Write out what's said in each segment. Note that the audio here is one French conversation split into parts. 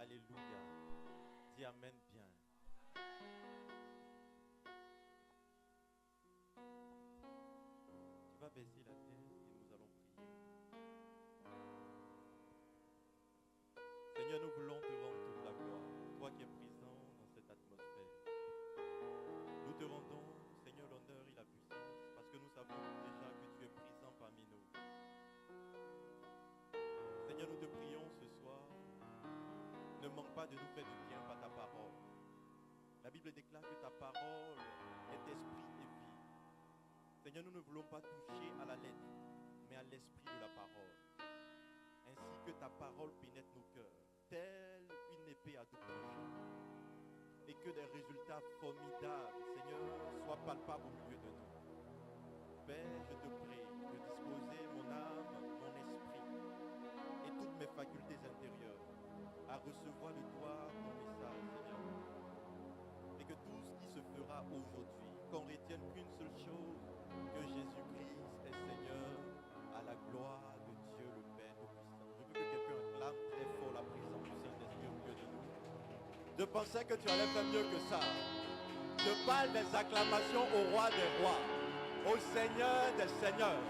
Alléluia. Dis Amen bien. Tu vas baisser la tête et nous allons prier. Seigneur, nous voulons te rendre toute la gloire, toi qui es présent dans cette atmosphère. Nous te rendons, Seigneur, l'honneur et la puissance, parce que nous savons déjà que tu es présent parmi nous. Seigneur, nous te prions ce soir. Ne manque pas de nous faire du bien par ta parole. La Bible déclare que ta parole est esprit et vie. Seigneur, nous ne voulons pas toucher à la lettre, mais à l'esprit de la parole. Ainsi que ta parole pénètre nos cœurs, telle une épée à double tranchant. Et que des résultats formidables, Seigneur, soient palpables au milieu de nous. Père, je te prie de disposer mon âme, mon esprit et toutes mes facultés intérieures à recevoir de toi ton message, Seigneur. Et que tout ce qui se fera aujourd'hui, qu'on retienne qu'une seule chose, que Jésus-Christ est Seigneur, à la gloire de Dieu le Père Tout-Puissant. Je veux que quelqu'un acclame très fort la présence du Saint-Esprit au milieu de nous. Je pensais que tu allais faire mieux que ça. Je parle des acclamations au roi des rois, au Seigneur des seigneurs.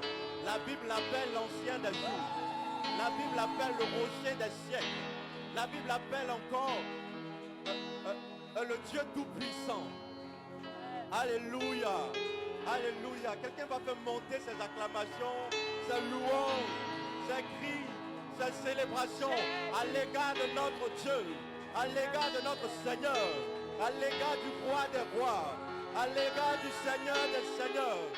La Bible l'appelle l'ancien des jours. La Bible l'appelle le rocher des siècles. La Bible appelle encore le Dieu tout-puissant. Alléluia. Alléluia. Quelqu'un va faire monter ses acclamations, ses louanges, ses cris, ses célébrations à l'égard de notre Dieu, à l'égard de notre Seigneur, à l'égard du roi des rois, à l'égard du Seigneur des seigneurs,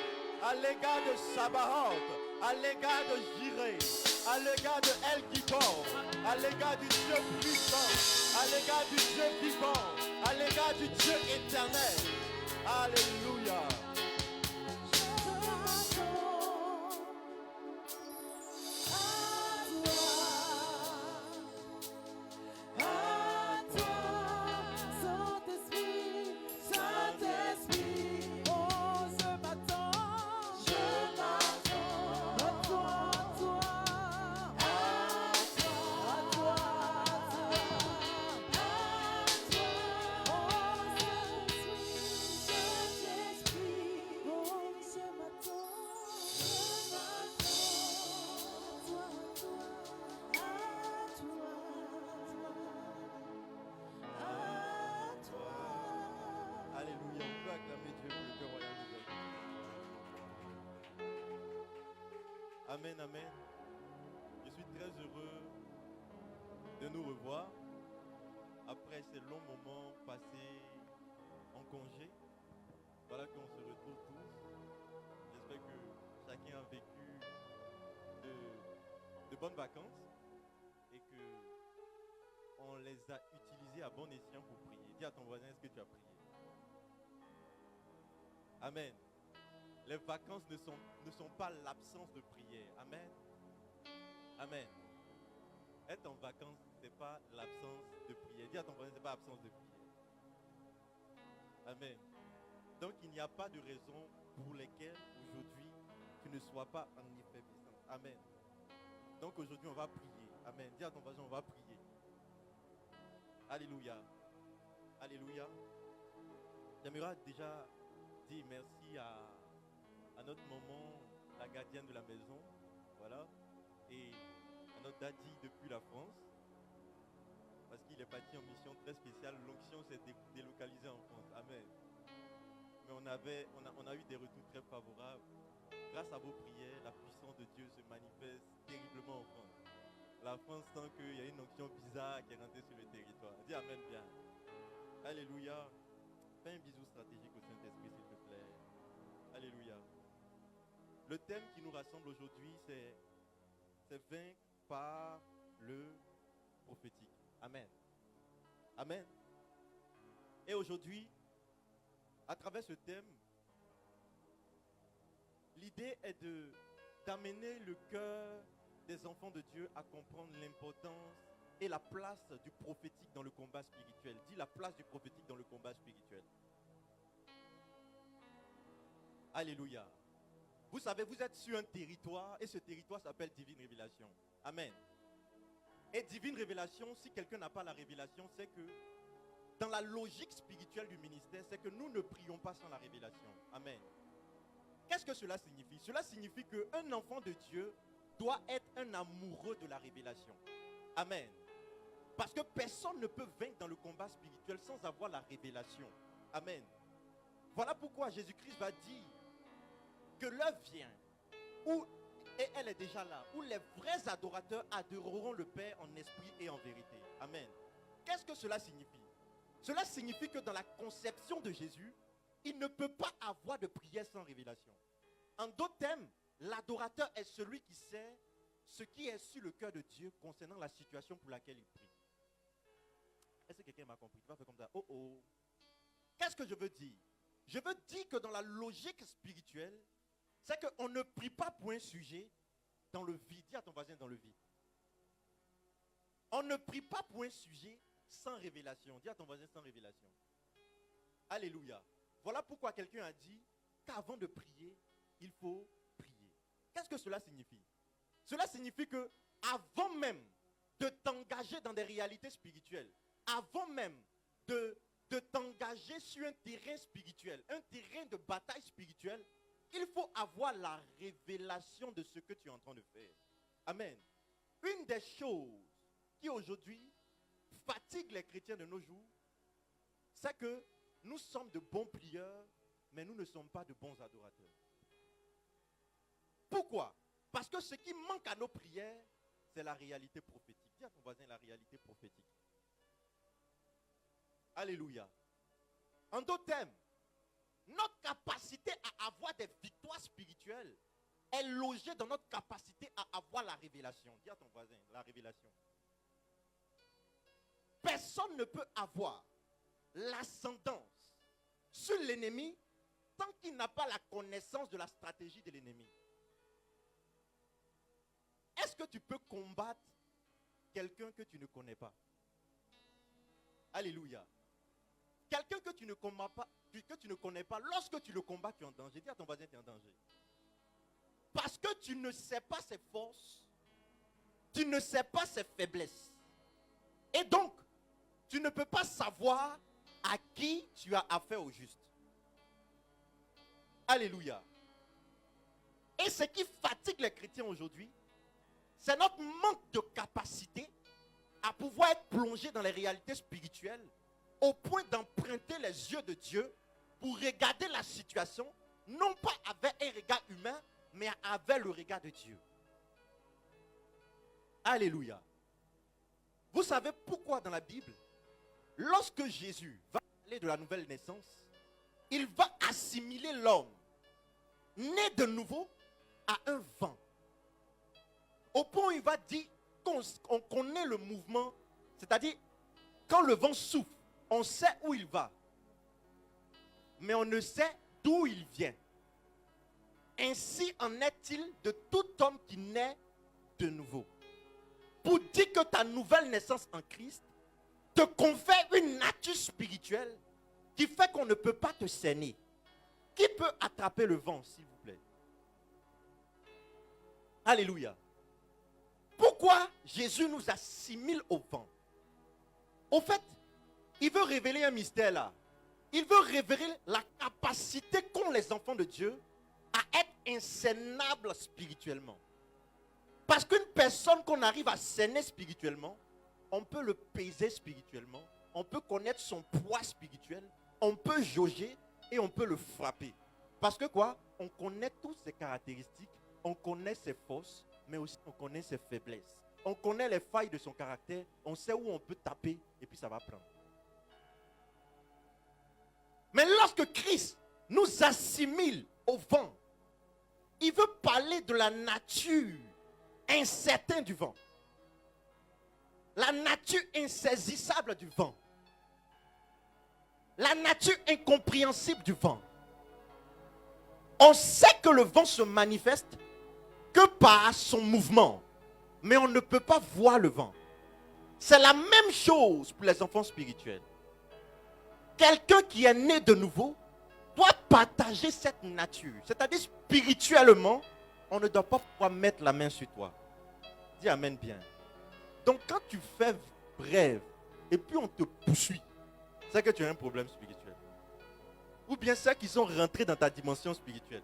à l'égard de Sabaoth, à l'égard de Jireh, à l'égard de El Gibor, à l'égard du Dieu puissant, à l'égard du Dieu vivant, à l'égard du Dieu éternel. Alléluia. Alléluia, on peut acclamer Dieu pour le cœur royal de Dieu. Amen, amen. Je suis très heureux de nous revoir après ces longs moments passés en congé. Voilà qu'on se retrouve tous. J'espère que chacun a vécu de bonnes vacances et que on les a utilisées à bon escient pour prier. Dis à ton voisin, est-ce que tu as prié? Amen. Les vacances ne sont pas l'absence de prière. Amen. Amen. Être en vacances, ce n'est pas l'absence de prière. Dis à ton voisin, ce n'est pas l'absence de prière. Amen. Donc il n'y a pas de raison pour lesquelles aujourd'hui tu ne sois pas en effervescence. Amen. Donc aujourd'hui on va prier. Amen. Dis à ton voisin, on va prier. Alléluia. Alléluia. J'aimerais déjà dire merci à notre maman, la gardienne de la maison. Voilà. Et à notre daddy depuis la France. Parce qu'il est parti en mission très spéciale. L'onction s'est délocalisée en France. Amen. Mais on a eu des retours très favorables. Grâce à vos prières, la puissance de Dieu se manifeste terriblement en France. La France sent qu'il y a une onction bizarre qui est rentrée sur le territoire. Dis Amen bien. Alléluia. Fais un bisou stratégique au Saint-Esprit, s'il te plaît. Alléluia. Le thème qui nous rassemble aujourd'hui, c'est vaincre par le prophétique. Amen. Amen. Et aujourd'hui, à travers ce thème, l'idée est d'amener le cœur des enfants de Dieu à comprendre l'importance et la place du prophétique dans le combat spirituel. Dis la place du prophétique dans le combat spirituel. Alléluia. Vous savez, vous êtes sur un territoire et ce territoire s'appelle Divine Révélation. Amen. Et divine révélation, si quelqu'un n'a pas la révélation, c'est que dans la logique spirituelle du ministère, c'est que nous ne prions pas sans la révélation. Amen. Qu'est-ce que cela signifie? Cela signifie qu'un enfant de Dieu doit être un amoureux de la révélation. Amen. Parce que personne ne peut vaincre dans le combat spirituel sans avoir la révélation. Amen. Voilà pourquoi Jésus-Christ va dire que l'heure vient où, et elle est déjà là, où les vrais adorateurs adoreront le Père en esprit et en vérité. Amen. Qu'est-ce que cela signifie? Cela signifie que dans la conception de Jésus, il ne peut pas avoir de prière sans révélation. En d'autres termes, l'adorateur est celui qui sait ce qui est sur le cœur de Dieu concernant la situation pour laquelle il prie. Est-ce que quelqu'un m'a compris? Tu vas faire comme ça. Oh oh. Qu'est-ce que je veux dire? Je veux dire que dans la logique spirituelle, c'est qu'on ne prie pas pour un sujet dans le vide. Dis à ton voisin dans le vide. On ne prie pas pour un sujet sans révélation. Dis à ton voisin sans révélation. Alléluia. Voilà pourquoi quelqu'un a dit qu'avant de prier, il faut prier. Qu'est-ce que cela signifie? Cela signifie que avant même de t'engager dans des réalités spirituelles, avant même de t'engager sur un terrain spirituel, un terrain de bataille spirituelle, il faut avoir la révélation de ce que tu es en train de faire. Amen. Une des choses qui aujourd'hui fatigue les chrétiens de nos jours, c'est que nous sommes de bons prieurs, mais nous ne sommes pas de bons adorateurs. Pourquoi? Parce que ce qui manque à nos prières, c'est la réalité prophétique. Dis à ton voisin la réalité prophétique. Alléluia. En d'autres termes, notre capacité à avoir des victoires spirituelles est logée dans notre capacité à avoir la révélation. Dis à ton voisin, la révélation. Personne ne peut avoir l'ascendance sur l'ennemi tant qu'il n'a pas la connaissance de la stratégie de l'ennemi. Est-ce que tu peux combattre quelqu'un que tu ne connais pas? Alléluia. Quelqu'un que tu ne combats pas, que tu ne connais pas, lorsque tu le combats, tu es en danger. Dis à ton voisin, tu es en danger. Parce que tu ne sais pas ses forces, tu ne sais pas ses faiblesses. Et donc, tu ne peux pas savoir à qui tu as affaire au juste. Alléluia. Et ce qui fatigue les chrétiens aujourd'hui, c'est notre manque de capacité à pouvoir être plongé dans les réalités spirituelles au point d'emprunter les yeux de Dieu pour regarder la situation, non pas avec un regard humain, mais avec le regard de Dieu. Alléluia. Vous savez pourquoi dans la Bible, lorsque Jésus va parler de la nouvelle naissance, il va assimiler l'homme né de nouveau à un vent. Au point où il va dire qu'on connaît le mouvement, c'est-à-dire quand le vent souffle, on sait où il va, mais on ne sait d'où il vient. Ainsi en est-il de tout homme qui naît de nouveau. Pour dire que ta nouvelle naissance en Christ te confère une nature spirituelle qui fait qu'on ne peut pas te cerner. Qui peut attraper le vent, s'il vous plaît? Alléluia. Pourquoi Jésus nous assimile au vent? Au fait, il veut révéler un mystère là. Il veut révéler la capacité qu'ont les enfants de Dieu à être inscénables spirituellement. Parce qu'une personne qu'on arrive à cerner spirituellement, on peut le peser spirituellement, on peut connaître son poids spirituel, on peut jauger et on peut le frapper. Parce que quoi? On connaît toutes ses caractéristiques, on connaît ses forces, mais aussi on connaît ses faiblesses. On connaît les failles de son caractère, on sait où on peut taper et puis ça va prendre. Mais lorsque Christ nous assimile au vent, il veut parler de la nature incertaine du vent. La nature insaisissable du vent. La nature incompréhensible du vent. On sait que le vent se manifeste que par son mouvement. Mais on ne peut pas voir le vent. C'est la même chose pour les enfants spirituels. Quelqu'un qui est né de nouveau doit partager cette nature. C'est-à-dire spirituellement, on ne doit pas pouvoir mettre la main sur toi. Dis amen bien. Donc quand tu fais rêve et puis on te poursuit, c'est que tu as un problème spirituel. Ou bien ceux qui sont rentrés dans ta dimension spirituelle.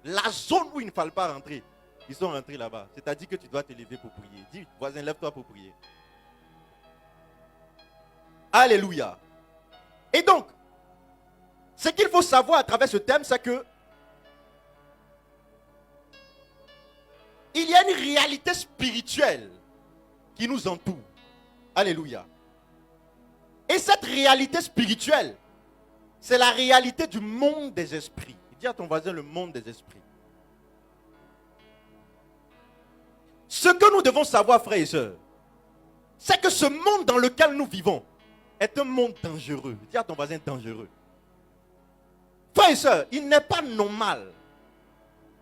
La zone où il ne fallait pas rentrer, ils sont rentrés là-bas. C'est-à-dire que tu dois te lever pour prier. Dis, voisin, lève-toi pour prier. Alléluia. Et donc, ce qu'il faut savoir à travers ce thème, c'est que il y a une réalité spirituelle qui nous entoure. Alléluia. Et cette réalité spirituelle, c'est la réalité du monde des esprits. Dis à ton voisin le monde des esprits. Ce que nous devons savoir, frères et sœurs, c'est que ce monde dans lequel nous vivons est un monde dangereux. Dis à ton voisin dangereux. Frères et sœurs, il n'est pas normal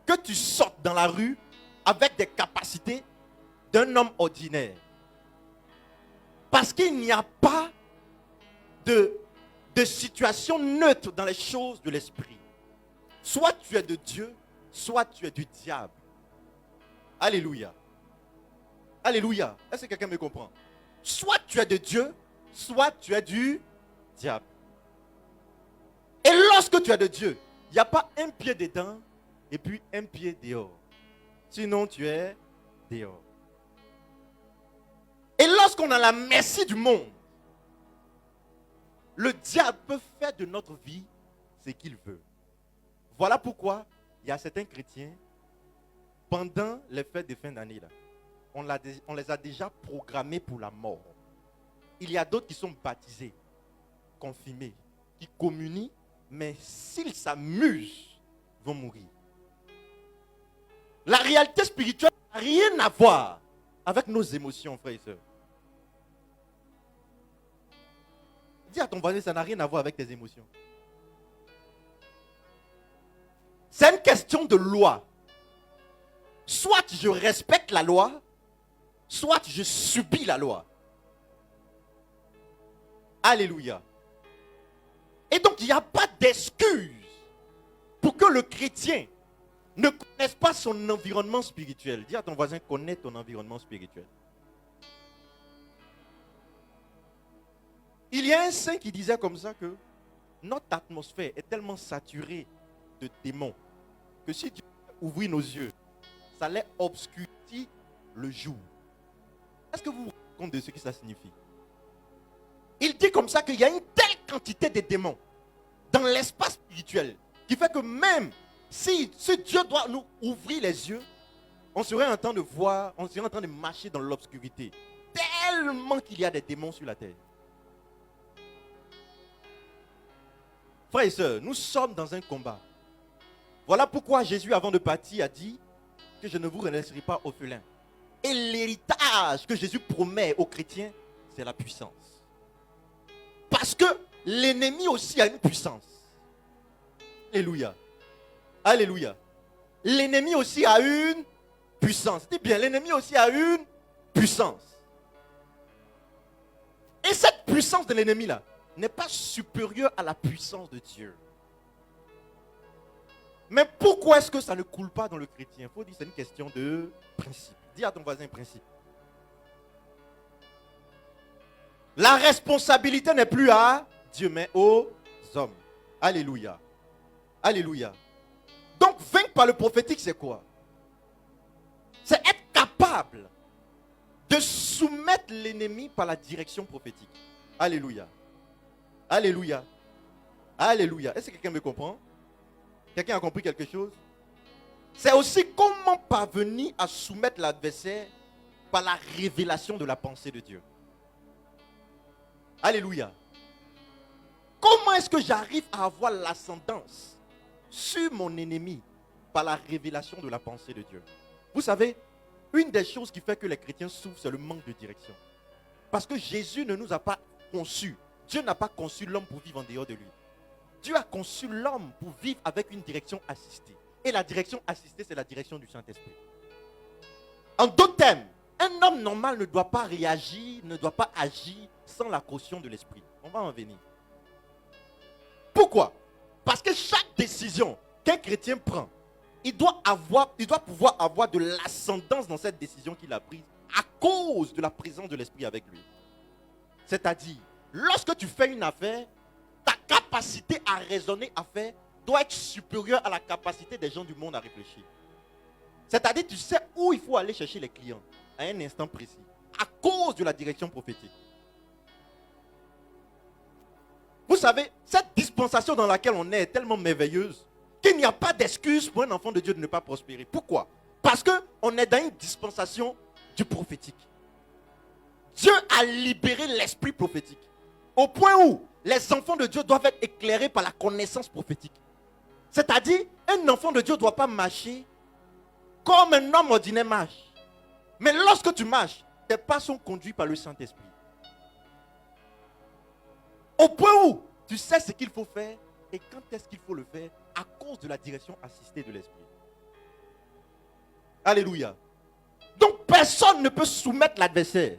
que tu sortes dans la rue avec des capacités d'un homme ordinaire. Parce qu'il n'y a pas de situation neutre dans les choses de l'esprit. Soit tu es de Dieu, soit tu es du diable. Alléluia. Alléluia. Est-ce que quelqu'un me comprend? Soit tu es de Dieu, soit tu es du diable. Et lorsque tu es de Dieu, il n'y a pas un pied dedans et puis un pied dehors. Sinon, tu es dehors. Et lorsqu'on a la merci du monde, le diable peut faire de notre vie ce qu'il veut. Voilà pourquoi il y a certains chrétiens, pendant les fêtes de fin d'année, on les a déjà programmés pour la mort. Il y a d'autres qui sont baptisés, confirmés, qui communient, mais s'ils s'amusent, ils vont mourir. La réalité spirituelle n'a rien à voir avec nos émotions, frères et sœurs. Dis à ton voisin, ça n'a rien à voir avec tes émotions. C'est une question de loi. Soit je respecte la loi, soit je subis la loi. Alléluia. Et donc, il n'y a pas d'excuse pour que le chrétien ne connaisse pas son environnement spirituel. Dis à ton voisin, connais ton environnement spirituel. Il y a un saint qui disait comme ça que notre atmosphère est tellement saturée de démons que si Dieu ouvrit nos yeux, ça allait obscurcir le jour. Est-ce que vous vous rendez compte de ce que ça signifie? Il dit comme ça qu'il y a une telle quantité de démons dans l'espace spirituel qui fait que même si Dieu doit nous ouvrir les yeux, on serait en train de voir, on serait en train de marcher dans l'obscurité. Tellement qu'il y a des démons sur la terre. Frères et sœurs, nous sommes dans un combat. Voilà pourquoi Jésus, avant de partir, a dit que je ne vous laisserai pas orphelins. Et l'héritage que Jésus promet aux chrétiens, c'est la puissance. Parce que l'ennemi aussi a une puissance. Alléluia. Alléluia. L'ennemi aussi a une puissance. Dis bien, l'ennemi aussi a une puissance. Et cette puissance de l'ennemi là n'est pas supérieure à la puissance de Dieu. Mais pourquoi est-ce que ça ne coule pas dans le chrétien? Il faut dire que c'est une question de principe. Dis à ton voisin principe. La responsabilité n'est plus à Dieu, mais aux hommes. Alléluia. Alléluia. Donc, vaincre par le prophétique, c'est quoi? C'est être capable de soumettre l'ennemi par la direction prophétique. Alléluia. Alléluia. Alléluia. Est-ce que quelqu'un me comprend? Quelqu'un a compris quelque chose? C'est aussi comment parvenir à soumettre l'adversaire par la révélation de la pensée de Dieu. Alléluia. Comment est-ce que j'arrive à avoir l'ascendance sur mon ennemi par la révélation de la pensée de Dieu? Vous savez, une des choses qui fait que les chrétiens souffrent, c'est le manque de direction. Parce que Jésus ne nous a pas conçus. Dieu n'a pas conçu l'homme pour vivre en dehors de lui. Dieu a conçu l'homme pour vivre avec une direction assistée. Et la direction assistée, c'est la direction du Saint-Esprit. En d'autres termes, un homme normal ne doit pas réagir, ne doit pas agir sans la caution de l'Esprit. On va en venir. Pourquoi? Parce que chaque décision qu'un chrétien prend, il doit pouvoir avoir de l'ascendance dans cette décision qu'il a prise à cause de la présence de l'Esprit avec lui. C'est-à-dire, lorsque tu fais une affaire, ta capacité à raisonner, à faire, doit être supérieure à la capacité des gens du monde à réfléchir. C'est-à-dire, tu sais où il faut aller chercher les clients à un instant précis, à cause de la direction prophétique. Vous savez, cette dispensation dans laquelle on est tellement merveilleuse qu'il n'y a pas d'excuse pour un enfant de Dieu de ne pas prospérer. Pourquoi? Parce qu'on est dans une dispensation du prophétique. Dieu a libéré l'esprit prophétique au point où les enfants de Dieu doivent être éclairés par la connaissance prophétique. C'est-à-dire, un enfant de Dieu ne doit pas marcher comme un homme ordinaire marche. Mais lorsque tu marches, tes pas sont conduits par le Saint-Esprit. Au point où tu sais ce qu'il faut faire et quand est-ce qu'il faut le faire à cause de la direction assistée de l'Esprit. Alléluia. Donc personne ne peut soumettre l'adversaire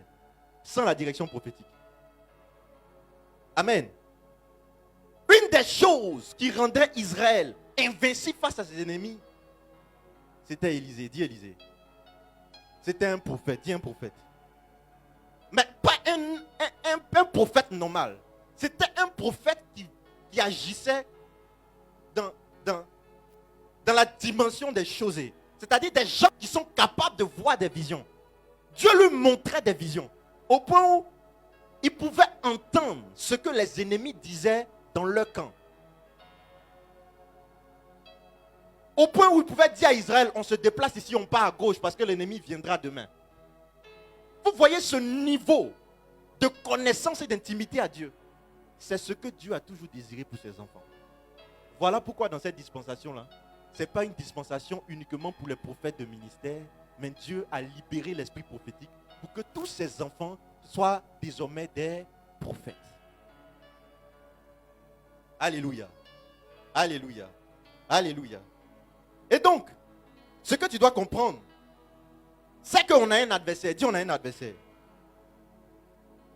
sans la direction prophétique. Amen. Une des choses qui rendrait Israël invincible face à ses ennemis, c'était Élisée. Dis Élisée. C'était un prophète. Dis un prophète. Mais pas un prophète normal. C'était un prophète qui agissait dans la dimension des choses. C'est-à-dire des gens qui sont capables de voir des visions. Dieu lui montrait des visions. Au point où il pouvait entendre ce que les ennemis disaient dans leur camp. Au point où il pouvait dire à Israël, on se déplace ici, on part à gauche parce que l'ennemi viendra demain. Vous voyez ce niveau de connaissance et d'intimité à Dieu. C'est ce que Dieu a toujours désiré pour ses enfants. Voilà pourquoi dans cette dispensation-là, ce n'est pas une dispensation uniquement pour les prophètes de ministère, mais Dieu a libéré l'esprit prophétique pour que tous ses enfants soient désormais des prophètes. Alléluia. Alléluia. Alléluia. Et donc, ce que tu dois comprendre, c'est qu'on a un adversaire. Dis, on a un adversaire.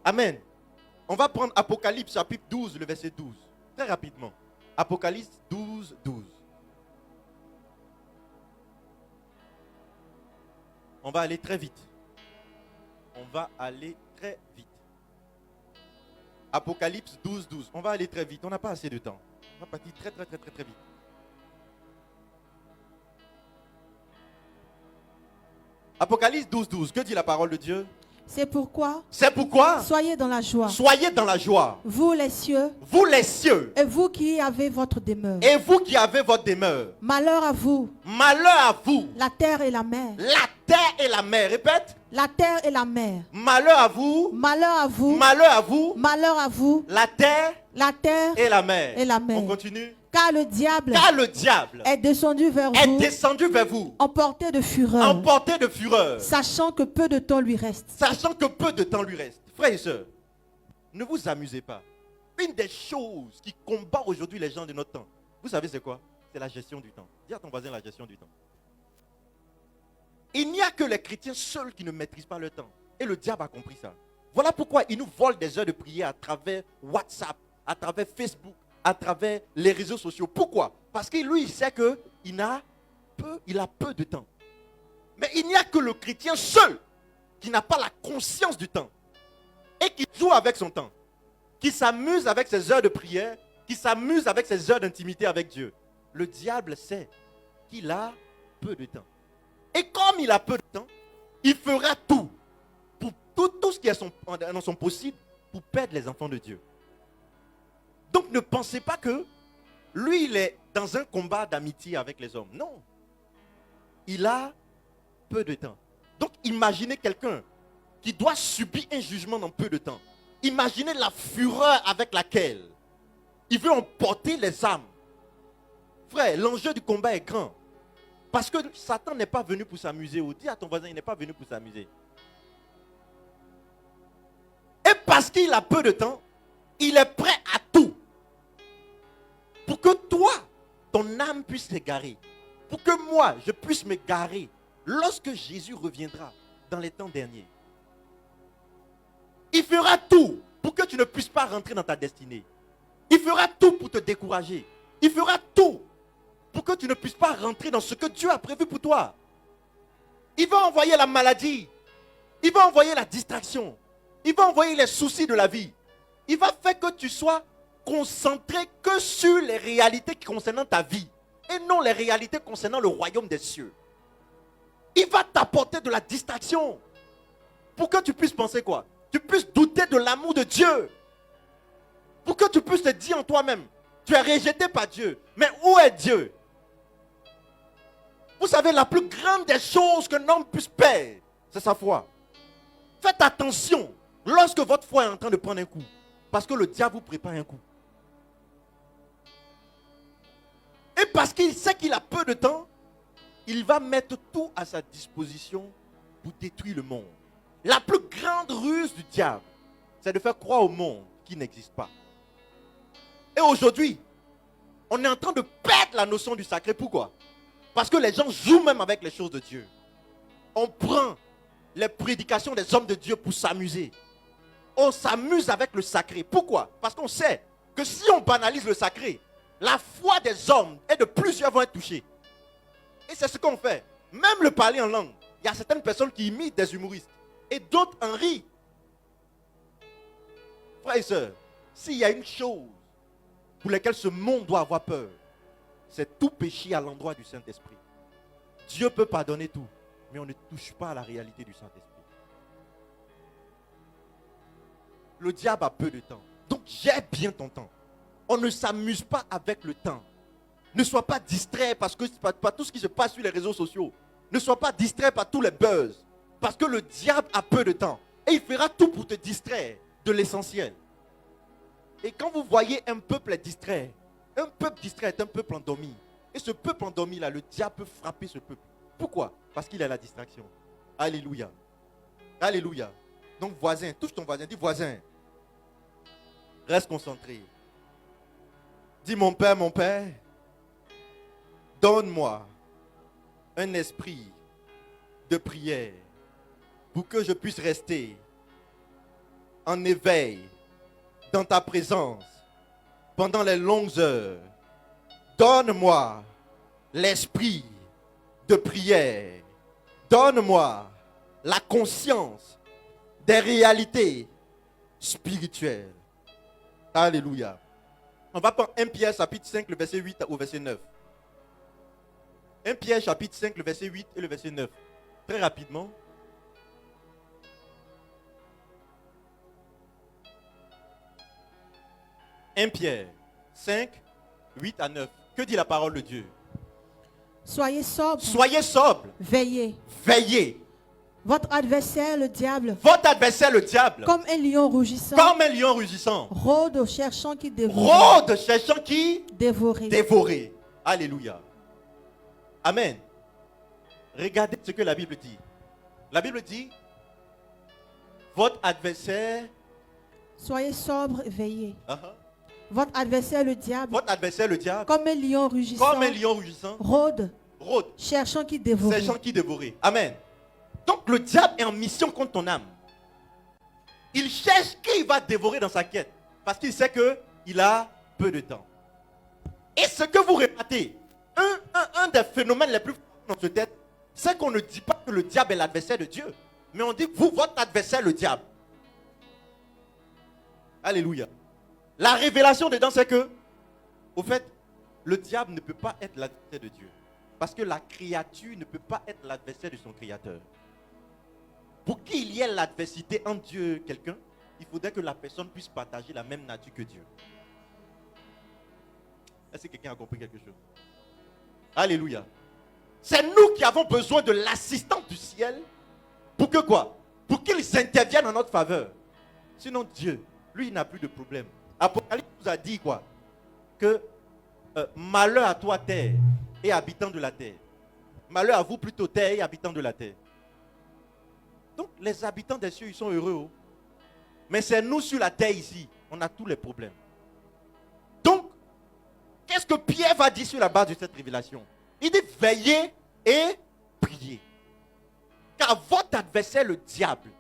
Amen. On va prendre Apocalypse chapitre 12, le verset 12. Très rapidement. Apocalypse 12, 12. On va aller très vite. On va aller très vite. Apocalypse 12, 12. On va aller très vite. On n'a pas assez de temps. On va partir très vite. Apocalypse 12, 12. Que dit la parole de Dieu? C'est pourquoi soyez dans la joie. Soyez dans la joie. Vous les cieux. Vous les cieux. Et vous qui avez votre demeure. Et vous qui avez votre demeure. Malheur à vous. Malheur à vous. La terre et la mer. La terre et la mer. Répète. La terre et la mer. Malheur à vous. Malheur à vous. Malheur à vous. Malheur à vous. La terre et la mer. Et la mer. On continue. Car le diable est descendu vers vous. Emporté de fureur. Sachant que peu de temps lui reste. Frères et sœurs, ne vous amusez pas. Une des choses qui combat aujourd'hui les gens de notre temps, vous savez c'est quoi? C'est la gestion du temps. Dis à ton voisin la gestion du temps. Il n'y a que les chrétiens seuls qui ne maîtrisent pas le temps. Et le diable a compris ça. Voilà pourquoi il nous vole des heures de prière à travers WhatsApp, à travers Facebook, à travers les réseaux sociaux. Pourquoi? Parce que lui, il sait qu'il a peu de temps. Mais il n'y a que le chrétien seul qui n'a pas la conscience du temps et qui joue avec son temps, qui s'amuse avec ses heures de prière, qui s'amuse avec ses heures d'intimité avec Dieu. Le diable sait qu'il a peu de temps. Et comme il a peu de temps, il fera tout ce qui est dans son possible pour perdre les enfants de Dieu. Donc ne pensez pas que lui, il est dans un combat d'amitié avec les hommes. Non. Il a peu de temps. Donc imaginez quelqu'un qui doit subir un jugement dans peu de temps. Imaginez la fureur avec laquelle il veut emporter les âmes. Frère, l'enjeu du combat est grand. Parce que Satan n'est pas venu pour s'amuser. Dis à ton voisin, il n'est pas venu pour s'amuser. Et parce qu'il a peu de temps, il est prêt à tout. Pour que toi, ton âme puisse s'égarer. Pour que moi, je puisse m'égarer lorsque Jésus reviendra dans les temps derniers. Il fera tout pour que tu ne puisses pas rentrer dans ta destinée. Il fera tout pour te décourager. Il fera tout pour que tu ne puisses pas rentrer dans ce que Dieu a prévu pour toi. Il va envoyer la maladie. Il va envoyer la distraction. Il va envoyer les soucis de la vie. Il va faire que tu sois concentré que sur les réalités concernant ta vie et non les réalités concernant le royaume des cieux. Il va t'apporter de la distraction pour que tu puisses penser quoi? Tu puisses douter de l'amour de Dieu. Pour que tu puisses te dire en toi-même, tu es rejeté par Dieu. Mais où est Dieu? Vous savez, la plus grande des choses qu'un homme puisse perdre, c'est sa foi. Faites attention lorsque votre foi est en train de prendre un coup. Parce que le diable vous prépare un coup. Et parce qu'il sait qu'il a peu de temps, il va mettre tout à sa disposition pour détruire le monde. La plus grande ruse du diable, c'est de faire croire au monde qui n'existe pas. Et aujourd'hui, on est en train de perdre la notion du sacré. Pourquoi? Parce que les gens jouent même avec les choses de Dieu. On prend les prédications des hommes de Dieu pour s'amuser. On s'amuse avec le sacré. Pourquoi? Parce qu'on sait que si on banalise le sacré, la foi des hommes et de plusieurs vont être touchée. Et c'est ce qu'on fait. Même le parler en langue. Il y a certaines personnes qui imitent des humoristes. Et d'autres en rient. Frères et sœurs, s'il y a une chose pour laquelle ce monde doit avoir peur, c'est tout péché à l'endroit du Saint-Esprit. Dieu peut pardonner tout, mais on ne touche pas à la réalité du Saint-Esprit. Le diable a peu de temps. Donc gère bien ton temps. On ne s'amuse pas avec le temps. Ne sois pas distrait par tout ce qui se passe sur les réseaux sociaux. Ne sois pas distrait par tous les buzz. Parce que le diable a peu de temps. Et il fera tout pour te distraire de l'essentiel. Et quand vous voyez un peuple distrait, un peuple distrait est un peuple endormi. Et ce peuple endormi là, le diable peut frapper ce peuple. Pourquoi? Parce qu'il a la distraction. Alléluia. Alléluia. Donc voisin, touche ton voisin, dis voisin. Reste concentré. Dis mon Père, donne-moi un esprit de prière pour que je puisse rester en éveil dans ta présence pendant les longues heures. Donne-moi l'esprit de prière. Donne-moi la conscience des réalités spirituelles. Alléluia. On va prendre 1 Pierre chapitre 5, le verset 8 au verset 9. 1 Pierre chapitre 5, le verset 8 et le verset 9. Très rapidement. « 1 Pierre 5, 8 à 9. Que dit la parole de Dieu? Soyez sobre. Soyez sobre. Veillez. Veillez. Votre adversaire, le diable. Votre adversaire, le diable. Comme un lion rugissant. Comme un lion rugissant. Rôde cherchant qui dévorer. Rôde cherchant qui dévorer. Dévorer. Alléluia. Amen. Regardez ce que la Bible dit. La Bible dit, votre adversaire. Soyez sobre et veillez. Votre adversaire le diable. Votre adversaire le diable. Comme un lion rugissant. Comme un lion rugissant. Rôde. Rôde. Cherchant qui dévorer. Cherchant qui dévorer. Amen. Donc le diable est en mission contre ton âme. Il cherche qui il va dévorer dans sa quête. Parce qu'il sait qu'il a peu de temps. Et ce que vous remarquez, un des phénomènes les plus forts dans cette tête, c'est qu'on ne dit pas que le diable est l'adversaire de Dieu. Mais on dit, vous, votre adversaire, le diable. Alléluia. La révélation dedans, c'est que, au fait, le diable ne peut pas être l'adversaire de Dieu. Parce que la créature ne peut pas être l'adversaire de son créateur. Pour qu'il y ait l'adversité en Dieu, quelqu'un, il faudrait que la personne puisse partager la même nature que Dieu. Est-ce que quelqu'un a compris quelque chose? Alléluia. C'est nous qui avons besoin de l'assistance du ciel pour que quoi? Pour qu'il intervienne en notre faveur. Sinon Dieu, lui, il n'a plus de problème. Apocalypse nous a dit quoi? Que malheur à toi terre et habitants de la terre. Malheur à vous plutôt terre et habitants de la terre. Donc les habitants des cieux, ils sont heureux. Oh. Mais c'est nous sur la terre ici, on a tous les problèmes. Donc, qu'est-ce que Pierre va dire sur la base de cette révélation? Il dit veillez et priez. Car votre adversaire, le diable,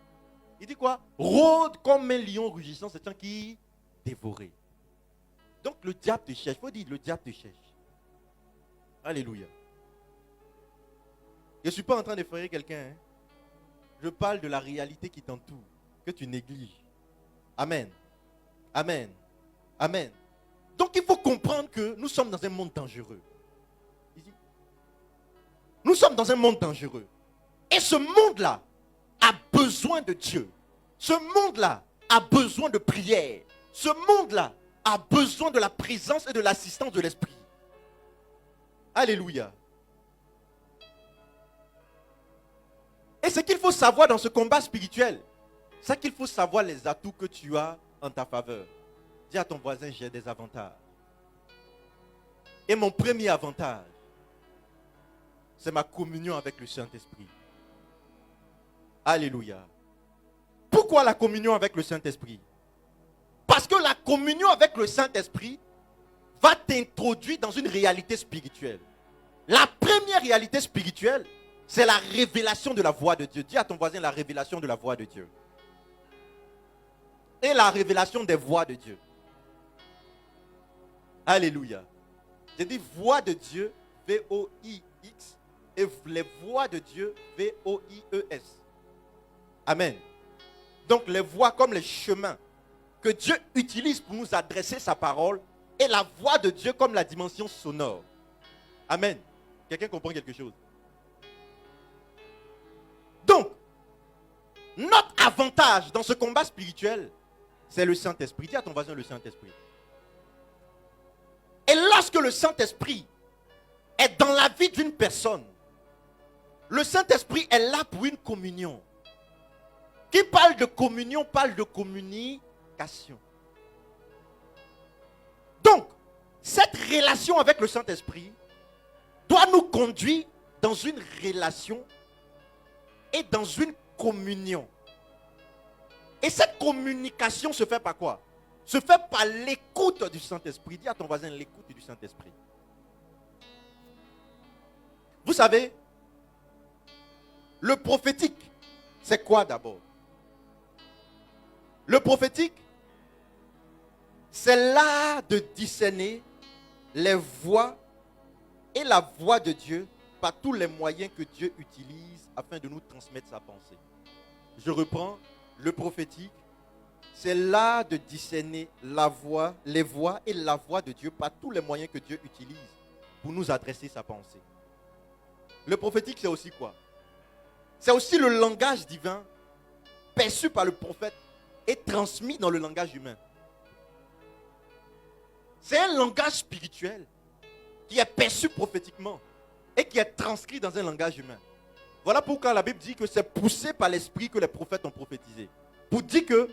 il dit quoi? Rôde comme un lion rugissant, c'est un qui dévoré. Donc le diable te cherche. Il faut dire le diable te cherche. Alléluia. Je ne suis pas en train d'effrayer quelqu'un. Hein? Je parle de la réalité qui t'entoure, que tu négliges. Amen. Amen. Amen. Donc il faut comprendre que nous sommes dans un monde dangereux. Nous sommes dans un monde dangereux. Et ce monde-là a besoin de Dieu. Ce monde-là a besoin de prière. Ce monde-là a besoin de la présence et de l'assistance de l'Esprit. Alléluia. Et ce qu'il faut savoir dans ce combat spirituel, c'est qu'il faut savoir les atouts que tu as en ta faveur. Dis à ton voisin, j'ai des avantages. Et mon premier avantage, c'est ma communion avec le Saint-Esprit. Alléluia. Pourquoi la communion avec le Saint-Esprit? Parce que la communion avec le Saint-Esprit va t'introduire dans une réalité spirituelle. La première réalité spirituelle, c'est la révélation de la voix de Dieu. Dis à ton voisin la révélation de la voix de Dieu. Et la révélation des voix de Dieu. Alléluia. J'ai dit voix de Dieu, V-O-I-X, et les voix de Dieu, V-O-I-E-S. Amen. Donc les voix comme les chemins que Dieu utilise pour nous adresser sa parole, et la voix de Dieu comme la dimension sonore. Amen. Quelqu'un comprend quelque chose? Donc, notre avantage dans ce combat spirituel, c'est le Saint-Esprit. Dis à ton voisin le Saint-Esprit. Et lorsque le Saint-Esprit est dans la vie d'une personne, le Saint-Esprit est là pour une communion. Qui parle de communion, parle de communication. Donc, cette relation avec le Saint-Esprit doit nous conduire dans une relation et dans une communion. Et cette communication se fait par quoi? Se fait par l'écoute du Saint-Esprit. Dis à ton voisin l'écoute du Saint-Esprit. Vous savez, le prophétique, c'est quoi d'abord? Le prophétique, c'est l'art de discerner les voix et la voix de Dieu par tous les moyens que Dieu utilise afin de nous transmettre sa pensée. Je reprends, le prophétique, c'est l'art de discerner la voix, les voix et la voix de Dieu par tous les moyens que Dieu utilise pour nous adresser sa pensée. Le prophétique, c'est aussi quoi? C'est aussi le langage divin perçu par le prophète et transmis dans le langage humain. C'est un langage spirituel qui est perçu prophétiquement et qui est transcrit dans un langage humain. Voilà pourquoi la Bible dit que c'est poussé par l'esprit que les prophètes ont prophétisé. Pour dire que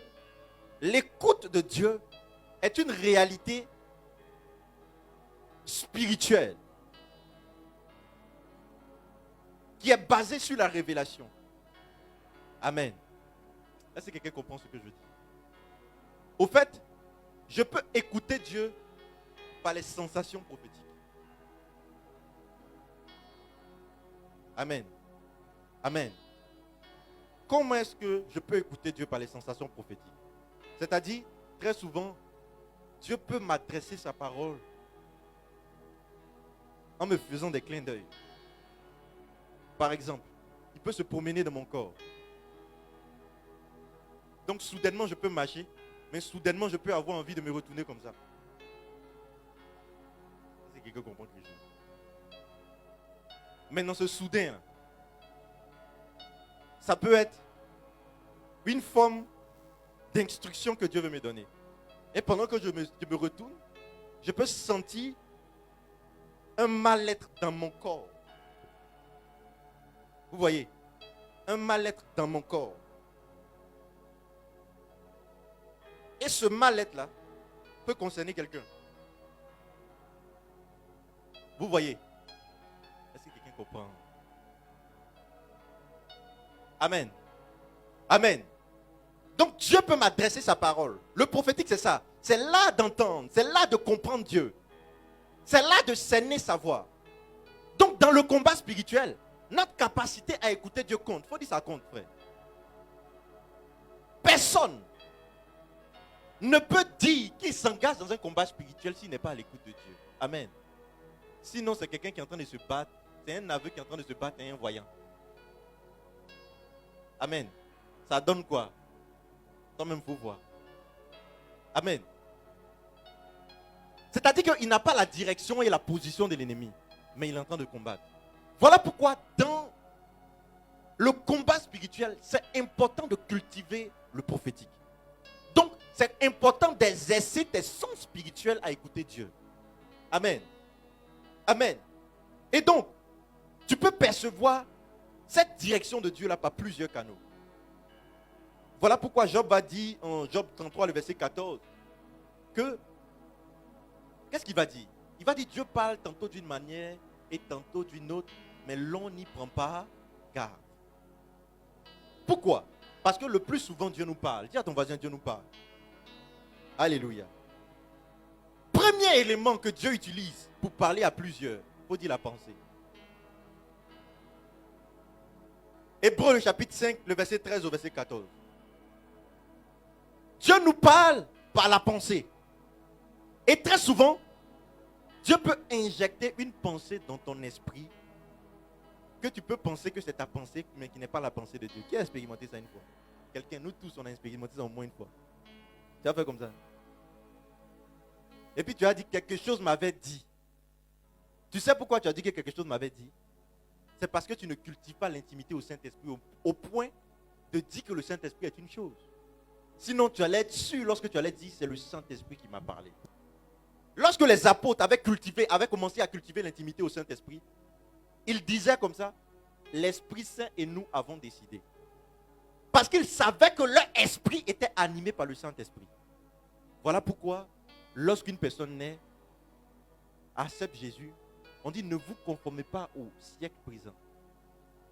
l'écoute de Dieu est une réalité spirituelle qui est basée sur la révélation. Amen. Est-ce que quelqu'un comprend ce que je dis? Au fait, je peux écouter Dieu par les sensations prophétiques. Amen. Amen. Comment est-ce que je peux écouter Dieu par les sensations prophétiques? C'est-à-dire, très souvent, Dieu peut m'adresser sa parole en me faisant des clins d'œil. Par exemple, il peut se promener dans mon corps. Donc soudainement, je peux marcher, mais soudainement, je peux avoir envie de me retourner comme ça. C'est quelqu'un qui comprend quelque chose. Maintenant, ce soudain, ça peut être une forme d'instruction que Dieu veut me donner. Et pendant que je me retourne, je peux sentir un mal-être dans mon corps. Vous voyez, un mal-être dans mon corps. Et ce mal-être-là peut concerner quelqu'un. Vous voyez? Est-ce que quelqu'un comprend? Amen. Amen. Donc Dieu peut m'adresser sa parole. Le prophétique, c'est ça. C'est là d'entendre. C'est là de comprendre Dieu. C'est là de cerner sa voix. Donc dans le combat spirituel, notre capacité à écouter Dieu compte. Il faut dire ça compte, frère. Personne ne peut dire qu'il s'engage dans un combat spirituel s'il n'est pas à l'écoute de Dieu. Amen. Sinon, c'est quelqu'un qui est en train de se battre. C'est un aveu qui est en train de se battre et un voyant. Amen. Ça donne quoi? Toi-même, il faut voir. Amen. C'est-à-dire qu'il n'a pas la direction et la position de l'ennemi, mais il est en train de combattre. Voilà pourquoi dans le combat spirituel, c'est important de cultiver le prophétique. Donc, c'est important d'exercer tes sens spirituels à écouter Dieu. Amen. Amen. Et donc, tu peux percevoir cette direction de Dieu là par plusieurs canaux. Voilà pourquoi Job va dire en Job 33, le verset 14, que, qu'est-ce qu'il va dire? Il va dire, Dieu parle tantôt d'une manière et tantôt d'une autre, mais l'on n'y prend pas garde. Pourquoi? Parce que le plus souvent, Dieu nous parle. Dis à ton voisin, Dieu nous parle. Alléluia. Premier élément que Dieu utilise pour parler à plusieurs, il faut dire la pensée. Hébreux, le chapitre 5, le verset 13 au verset 14. Dieu nous parle par la pensée. Et très souvent, Dieu peut injecter une pensée dans ton esprit que tu peux penser que c'est ta pensée, mais qui n'est pas la pensée de Dieu. Qui a expérimenté ça une fois? Quelqu'un, nous tous, on a expérimenté ça au moins une fois. Tu as fait comme ça. Et puis tu as dit, quelque chose m'avait dit. Tu sais pourquoi tu as dit que quelque chose m'avait dit? C'est parce que tu ne cultives pas l'intimité au Saint-Esprit au point de dire que le Saint-Esprit est une chose. Sinon, tu allais être sûr lorsque tu allais dire, c'est le Saint-Esprit qui m'a parlé. Lorsque les apôtres avaient commencé à cultiver l'intimité au Saint-Esprit, ils disaient comme ça, l'Esprit Saint et nous avons décidé. Parce qu'ils savaient que leur esprit était animé par le Saint-Esprit. Voilà pourquoi, lorsqu'une personne naît, accepte Jésus, on dit ne vous conformez pas au siècle présent,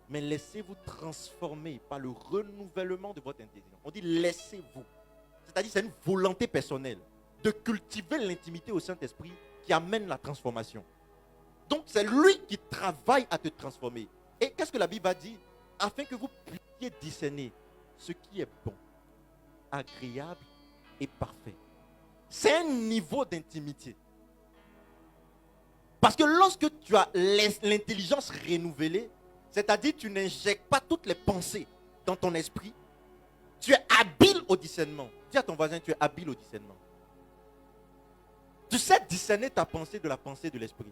mais laissez-vous transformer par le renouvellement de votre intelligence. On dit laissez-vous. C'est-à-dire c'est une volonté personnelle de cultiver l'intimité au Saint-Esprit qui amène la transformation. Donc c'est lui qui travaille à te transformer. Et qu'est-ce que la Bible va dire? Afin que vous puissiez discerner ce qui est bon, agréable et parfait. C'est un niveau d'intimité. Parce que lorsque tu as l'intelligence renouvelée, c'est-à-dire tu n'injectes pas toutes les pensées dans ton esprit, tu es habile au discernement. Dis à ton voisin, tu es habile au discernement. Tu sais discerner ta pensée de la pensée de l'esprit.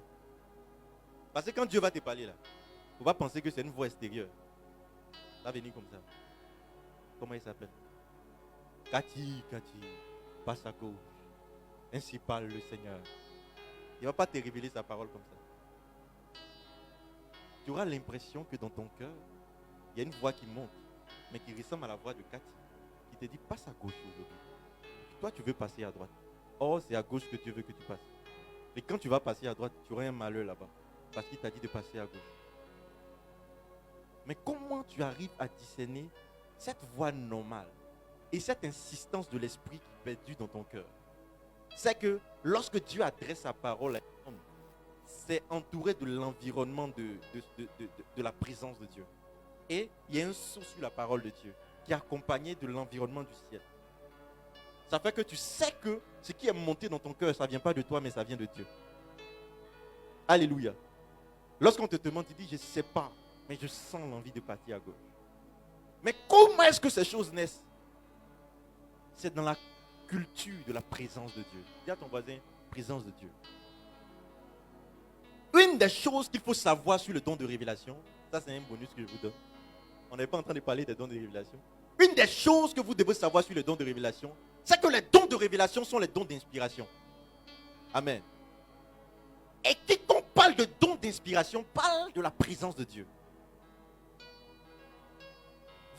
Parce que quand Dieu va te parler là, on va penser que c'est une voix extérieure. Ça va venir comme ça. Comment il s'appelle? Cathy, passe à gauche. Ainsi parle le Seigneur. Il ne va pas te révéler sa parole comme ça. Tu auras l'impression que dans ton cœur, il y a une voix qui monte, mais qui ressemble à la voix de Cathy, qui te dit passe à gauche aujourd'hui. Toi, tu veux passer à droite. Or, c'est à gauche que Dieu veut que tu passes. Et quand tu vas passer à droite, tu auras un malheur là-bas. Parce qu'il t'a dit de passer à gauche. Mais comment tu arrives à discerner cette voix normale et cette insistance de l'esprit qui perdure dans ton cœur? C'est que lorsque Dieu adresse sa parole à un homme, c'est entouré de l'environnement de la présence de Dieu. Et il y a un saut sur la parole de Dieu qui est accompagné de l'environnement du ciel. Ça fait que tu sais que ce qui est monté dans ton cœur, ça ne vient pas de toi, mais ça vient de Dieu. Alléluia. Lorsqu'on te demande, tu dis, je ne sais pas, mais je sens l'envie de partir à gauche. Mais comment est-ce que ces choses naissent? C'est dans la culture de la présence de Dieu. Dis à ton voisin, présence de Dieu. Une des choses qu'il faut savoir sur le don de révélation, ça c'est un bonus que je vous donne. On n'est pas en train de parler des dons de révélation. Une des choses que vous devez savoir sur le don de révélation, c'est que les dons de révélation sont les dons d'inspiration. Amen. Et quiconque parle de dons d'inspiration, parle de la présence de Dieu.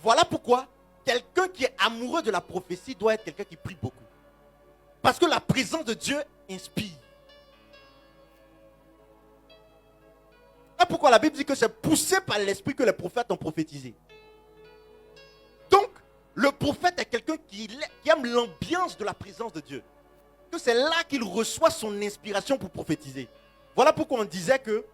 Voilà pourquoi quelqu'un qui est amoureux de la prophétie doit être quelqu'un qui prie beaucoup. Parce que la présence de Dieu inspire. C'est pourquoi la Bible dit que c'est poussé par l'esprit que les prophètes ont prophétisé. Donc, le prophète est quelqu'un qui aime l'ambiance de la présence de Dieu. Que c'est là qu'il reçoit son inspiration pour prophétiser. Voilà pourquoi on disait que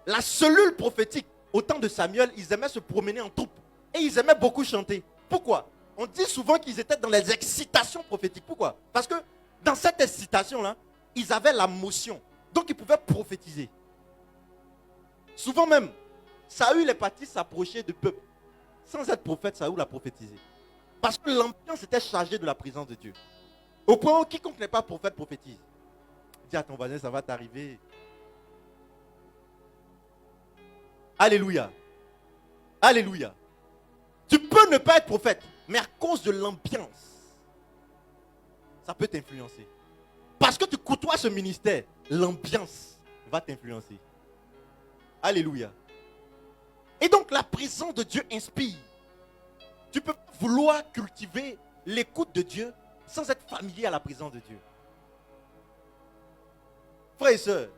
la cellule prophétique, au temps de Samuel, ils aimaient se promener en troupe. Et ils aimaient beaucoup chanter. Pourquoi? On dit souvent qu'ils étaient dans les excitations prophétiques. Pourquoi? Parce que dans cette excitation-là, ils avaient la motion. Donc ils pouvaient prophétiser. Souvent même, Saül est parti s'approcher du peuple. sans être prophète, Saoul a prophétisé. Parce que l'ambiance était chargée de la présence de Dieu. Au point où quiconque n'est pas prophète prophétise. Dis à ton voisin, ça va t'arriver. Alléluia. Alléluia. Tu peux ne pas être prophète, mais à cause de l'ambiance, ça peut t'influencer. Parce que tu côtoies ce ministère, l'ambiance va t'influencer. Alléluia. Et donc la présence de Dieu inspire. Tu peux vouloir cultiver l'écoute de Dieu sans être familier à la présence de Dieu. Frères et sœurs,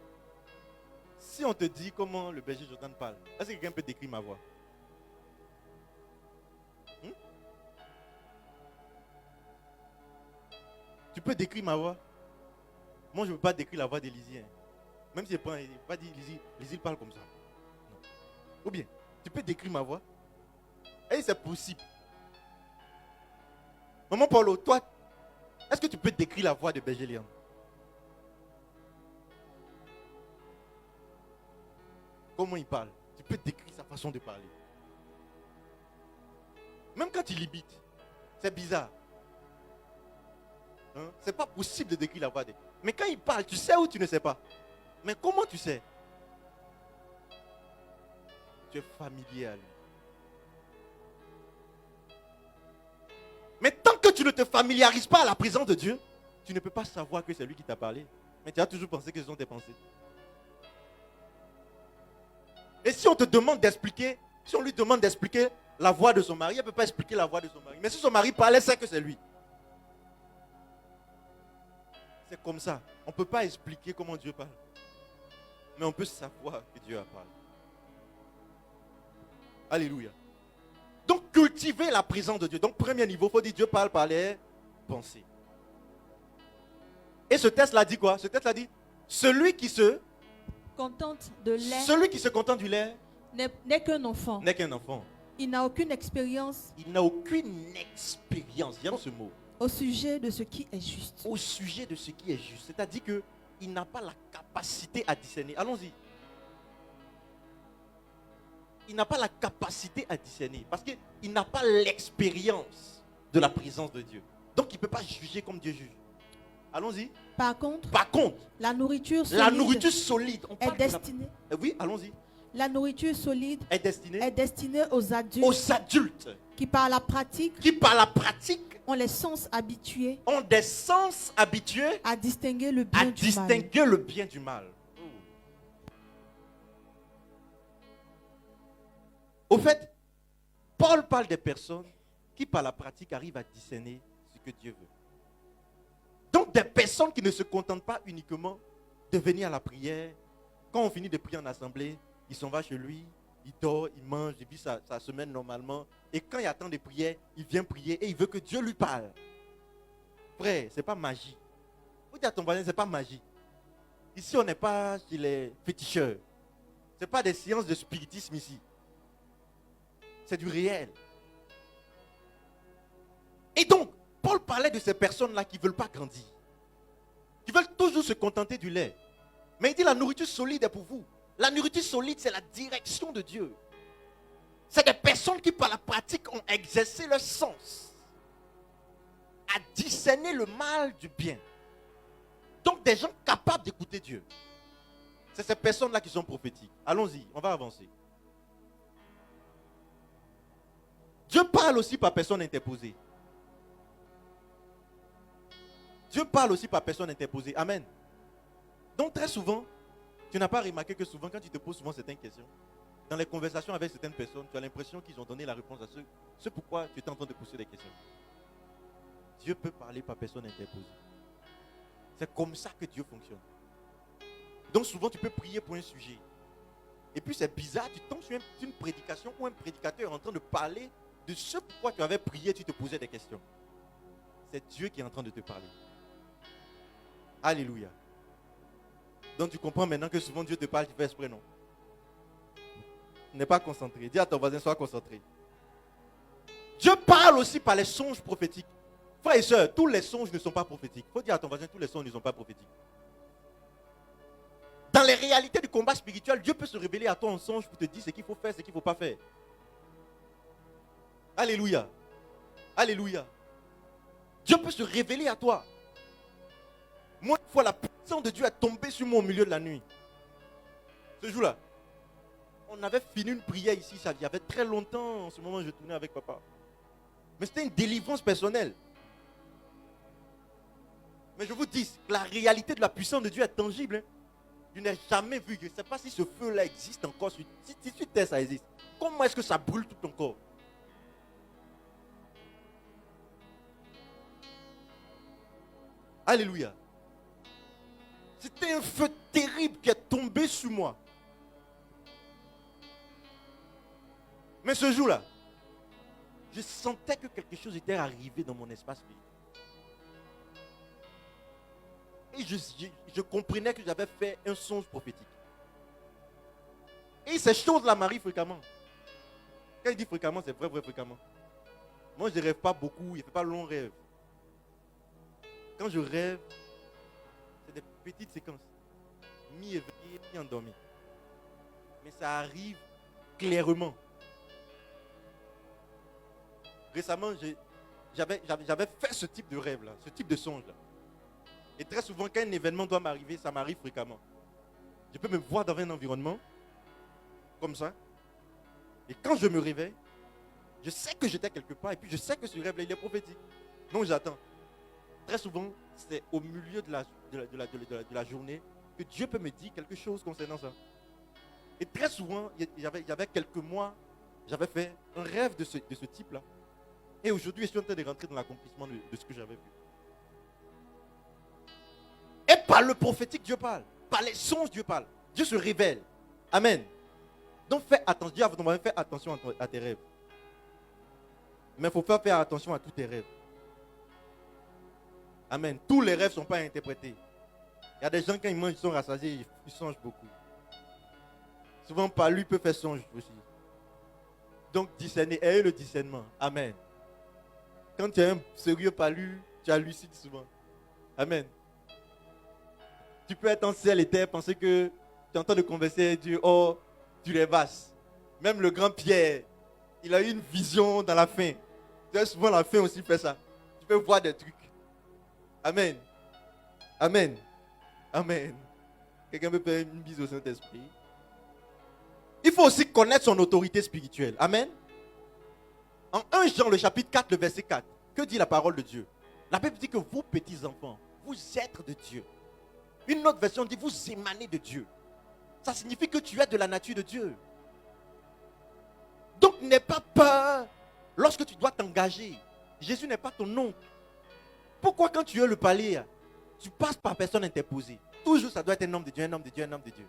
si on te dit comment le berger Jordan parle, est-ce que quelqu'un peut décrire ma voix? Tu peux décrire ma voix? Moi, je ne peux pas décrire la voix d'Élisée. Même si je ne peux pas dire Élisée parle comme ça. Non. Ou bien, tu peux décrire ma voix? Et c'est possible. Maman Paulo, toi, est-ce que tu peux décrire la voix de berger Léon? Comment il parle? Tu peux décrire sa façon de parler. Même quand il libite, c'est bizarre. Hein? C'est pas possible de décrire la voix de... Mais quand il parle, tu sais ou tu ne sais pas? Mais comment tu sais? Tu es familier à lui. Mais tant que tu ne te familiarises pas à la présence de Dieu, tu ne peux pas savoir que c'est lui qui t'a parlé. Mais tu as toujours pensé que ce sont tes pensées. Et si on te demande d'expliquer, si on lui demande d'expliquer la voix de son mari, elle ne peut pas expliquer la voix de son mari. Mais si son mari parle, elle sait que c'est lui. C'est comme ça. On ne peut pas expliquer comment Dieu parle. Mais on peut savoir que Dieu a parlé. Alléluia. Donc cultiver la présence de Dieu. Donc premier niveau, il faut dire Dieu parle par les pensées. Et ce texte l'a dit quoi? Ce texte l'a dit, celui qui se contente de lait. Celui qui se contente du lait n'est qu'un enfant. N'est qu'un enfant. Il n'a aucune expérience. Il n'a aucune expérience. Il y a ce mot. Au sujet de ce qui est juste. Au sujet de ce qui est juste. C'est-à-dire qu'il n'a pas la capacité à discerner. Allons-y. Il n'a pas la capacité à discerner. Parce qu'il n'a pas l'expérience de la présence de Dieu. Donc il ne peut pas juger comme Dieu juge. Allons-y. Par contre, la nourriture solide est destinée. Oui, allons-y. La nourriture solide est destinée aux adultes. Qui par la pratique ont les sens habitués. À distinguer le bien du mal. Au fait, Paul parle des personnes qui par la pratique arrivent à discerner ce que Dieu veut. Donc des personnes qui ne se contentent pas uniquement de venir à la prière. Quand on finit de prier en assemblée, il s'en va chez lui, il dort, il mange, il vit sa semaine normalement. Et quand il y a temps de prière, il vient prier et il veut que Dieu lui parle. Frère, ce n'est pas magie. Vous dites à ton voisin, ce n'est pas magie. Ici, on n'est pas chez les féticheurs. Ce n'est pas des séances de spiritisme ici. C'est du réel. Et donc, Paul parlait de ces personnes-là qui ne veulent pas grandir. Qui veulent toujours se contenter du lait. Mais il dit la nourriture solide est pour vous. La nourriture solide, c'est la direction de Dieu. C'est des personnes qui, par la pratique, ont exercé leur sens à discerner le mal du bien. Donc, des gens capables d'écouter Dieu. C'est ces personnes-là qui sont prophétiques. Allons-y, on va avancer. Dieu parle aussi par personne interposée. Dieu parle aussi par personne interposée. Amen. Donc très souvent, tu n'as pas remarqué que souvent, quand tu te poses souvent certaines questions, dans les conversations avec certaines personnes, tu as l'impression qu'ils ont donné la réponse à ce pourquoi tu es en train de poser des questions. Dieu peut parler par personne interposée. C'est comme ça que Dieu fonctionne. Donc souvent, tu peux prier pour un sujet. Et puis c'est bizarre, tu tombes sur une prédication où un prédicateur est en train de parler de ce pourquoi tu avais prié, tu te posais des questions. C'est Dieu qui est en train de te parler. Alléluia. Donc tu comprends maintenant que souvent Dieu te parle, tu fais exprès, non? N'est pas concentré. Dis à ton voisin, sois concentré. Dieu parle aussi par les songes prophétiques. Frères et sœurs, tous les songes ne sont pas prophétiques. Il faut dire à ton voisin, tous les songes ne sont pas prophétiques. Dans les réalités du combat spirituel, Dieu peut se révéler à toi en songe pour te dire ce qu'il faut faire, ce qu'il ne faut pas faire. Alléluia. Alléluia. Dieu peut se révéler à toi. Moi, une fois, la puissance de Dieu est tombée sur moi au milieu de la nuit. Ce jour-là, on avait fini une prière ici. Il y avait très longtemps, en ce moment, je tournais avec papa. Mais c'était une délivrance personnelle. Mais je vous dis, la réalité de la puissance de Dieu est tangible. Hein. Je n'ai jamais vu. Je ne sais pas si ce feu-là existe encore. Si sur terre, ça existe. Comment est-ce que ça brûle tout ton corps? Alléluia. C'était un feu terrible qui est tombé sur moi. Mais ce jour-là, je sentais que quelque chose était arrivé dans mon espace spirituel. Et je comprenais que j'avais fait un songe prophétique. Et ces choses-là m'arrivent fréquemment. Quand il dit fréquemment, c'est vrai fréquemment. Moi, je ne rêve pas beaucoup, je ne fais pas long rêve. Quand je rêve, c'est des petites séquences. Mi-éveillé, mi-endormi. Mais ça arrive clairement. Récemment, j'avais fait ce type de rêve-là, ce type de songe-là. Et très souvent, quand un événement doit m'arriver, ça m'arrive fréquemment. Je peux me voir dans un environnement, comme ça. Et quand je me réveille, je sais que j'étais quelque part, et puis je sais que ce rêve-là, il est prophétique. Donc j'attends. Très souvent, c'est au milieu de la journée que Dieu peut me dire quelque chose concernant ça. Et très souvent, il y avait quelques mois, j'avais fait un rêve de ce type-là. Et aujourd'hui, je suis en train de rentrer dans l'accomplissement de ce que j'avais vu. Et par le prophétique, Dieu parle. Par les songes, Dieu parle. Dieu se révèle. Amen. Donc fais attention. Dieu va faire attention à tes rêves. Mais il faut faire attention à tous tes rêves. Amen. Tous les rêves ne sont pas interprétés. Il y a des gens, quand ils mangent, ils sont rassasiés, ils songent beaucoup. Souvent, par lui, peut faire songe aussi. Donc, discerner, ayez le discernement. Amen. Quand tu es un sérieux palu, tu hallucines souvent. Amen. Tu peux être en ciel et terre, penser que tu es en train de converser avec Dieu. Oh, tu rêvasses. Même le grand Pierre, il a eu une vision dans la fin. Souvent, la fin aussi fait ça. Tu peux voir des trucs. Amen. Amen. Amen. Quelqu'un peut faire une bise au Saint-Esprit. Il faut aussi connaître son autorité spirituelle. Amen. En 1 Jean, le chapitre 4, le verset 4, que dit la parole de Dieu? La Bible dit que vous, petits enfants, vous êtes de Dieu. Une autre version dit vous émanez de Dieu. Ça signifie que tu es de la nature de Dieu. Donc n'aie pas peur lorsque tu dois t'engager. Jésus n'est pas ton oncle. Pourquoi quand tu es le palais, tu passes par personne interposée? Toujours ça doit être un homme de Dieu, un homme de Dieu, un homme de Dieu.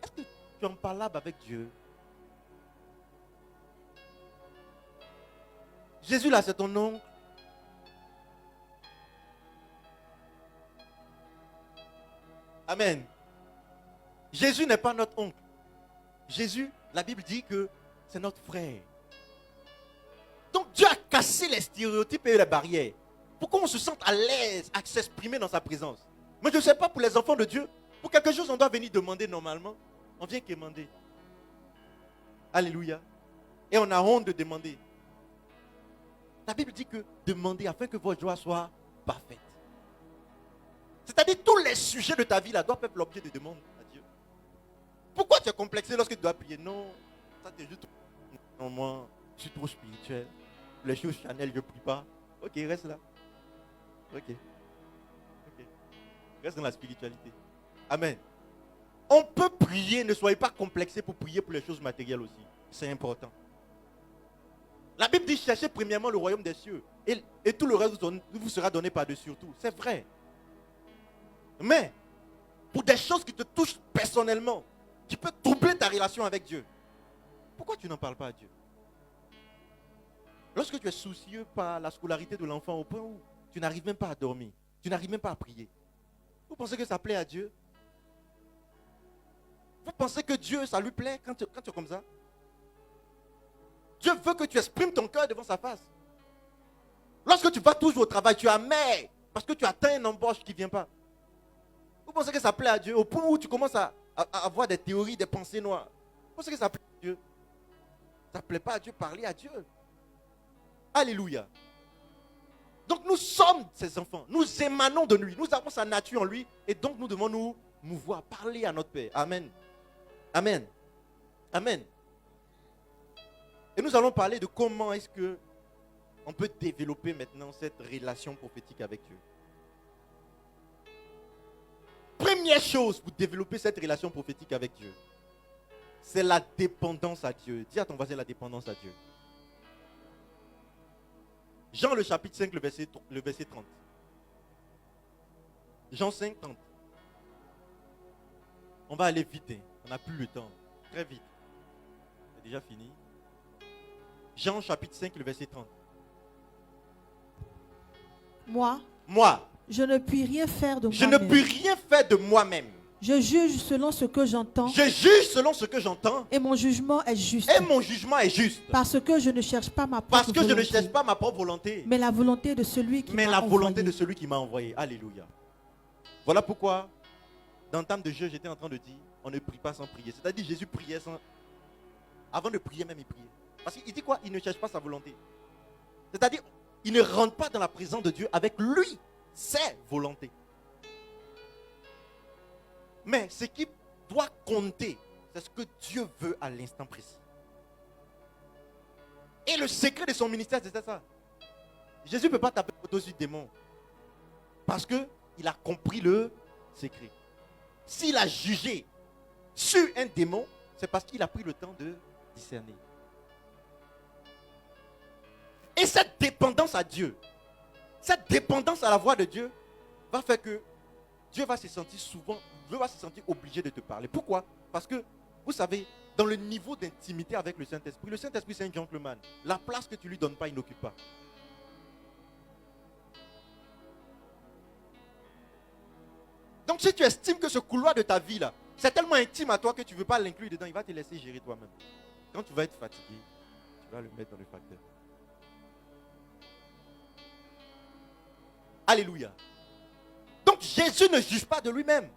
Est-ce que tu es en parlable avec Dieu? Jésus là, c'est ton oncle. Amen. Jésus n'est pas notre oncle. Jésus, la Bible dit que c'est notre frère. Donc Dieu a cassé les stéréotypes et les barrières. Pourquoi on se sent à l'aise à s'exprimer dans sa présence? Mais je ne sais pas pour les enfants de Dieu. Pour quelque chose, on doit venir demander normalement. On vient quémander. Alléluia. Et on a honte de demander. La Bible dit que demandez afin que votre joie soit parfaite. C'est-à-dire tous les sujets de ta vie là doivent faire l'objet de demandes à Dieu. Pourquoi tu es complexé lorsque tu dois prier? Non, ça te juste. Non, moi, je suis trop spirituel. Les choses Chanel, je ne prie pas. Ok, reste là. Ok. Reste dans la spiritualité. Amen. On peut prier, ne soyez pas complexés pour prier pour les choses matérielles aussi. C'est important. La Bible dit cherchez premièrement le royaume des cieux. Et tout le reste vous sera donné par-dessus tout. C'est vrai. Mais, pour des choses qui te touchent personnellement, qui peuvent troubler ta relation avec Dieu, pourquoi tu n'en parles pas à Dieu? Lorsque tu es soucieux par la scolarité de l'enfant au point où tu n'arrives même pas à dormir, tu n'arrives même pas à prier, vous pensez que ça plaît à Dieu? Vous pensez que Dieu, ça lui plaît quand tu es comme ça? Dieu veut que tu exprimes ton cœur devant sa face. Lorsque tu vas toujours au travail, tu es amer parce que tu atteins une embauche qui ne vient pas. Vous pensez que ça plaît à Dieu au point où tu commences à avoir des théories, des pensées noires? Vous pensez que ça plaît à Dieu? Ça ne plaît pas à Dieu, parler à Dieu. Alléluia. Donc nous sommes ses enfants. Nous émanons de lui. Nous avons sa nature en lui. Et donc nous devons nous mouvoir, parler à notre Père. Amen. Amen. Amen. Et nous allons parler de comment est-ce que on peut développer maintenant cette relation prophétique avec Dieu. Première chose pour développer cette relation prophétique avec Dieu, c'est la dépendance à Dieu. Dis à ton voisin la dépendance à Dieu. Jean le chapitre 5, le verset 30. Jean 5, 30. On va aller vite. On n'a plus le temps. Très vite. C'est déjà fini. Jean chapitre 5, le verset 30. Moi, je ne puis rien faire de moi-même. Je ne puis rien faire de moi-même. Je juge selon ce que j'entends. Je juge selon ce que j'entends. Et mon jugement est juste. Et mon jugement est juste. Parce que je ne cherche pas ma propre volonté. Parce que je ne cherche pas ma propre volonté. Mais la volonté de celui qui m'a envoyé. Mais la volonté de celui qui m'a envoyé. Alléluia. Voilà pourquoi, dans le temps de jeu, j'étais en train de dire, on ne prie pas sans prier. C'est-à-dire Jésus priait sans... Avant de prier même, il priait. Parce qu'il dit quoi? Il ne cherche pas sa volonté. C'est-à-dire, il ne rentre pas dans la présence de Dieu avec lui, ses volontés. Mais ce qui doit compter, c'est ce que Dieu veut à l'instant précis. Et le secret de son ministère, c'était ça. Jésus ne peut pas taper au-dessus du démon. Parce qu'il a compris le secret. S'il a jugé sur un démon, c'est parce qu'il a pris le temps de discerner. Et cette dépendance à Dieu, cette dépendance à la voix de Dieu, va faire que Dieu va se sentir souvent, Dieu va se sentir obligé de te parler. Pourquoi? Parce que, vous savez, dans le niveau d'intimité avec le Saint-Esprit c'est un gentleman. La place que tu ne lui donnes pas, il n'occupe pas. Donc si tu estimes que ce couloir de ta vie là, c'est tellement intime à toi que tu ne veux pas l'inclure dedans, il va te laisser gérer toi-même. Quand tu vas être fatigué, tu vas le mettre dans le facteur. Alléluia. Donc Jésus ne juge pas de lui-même.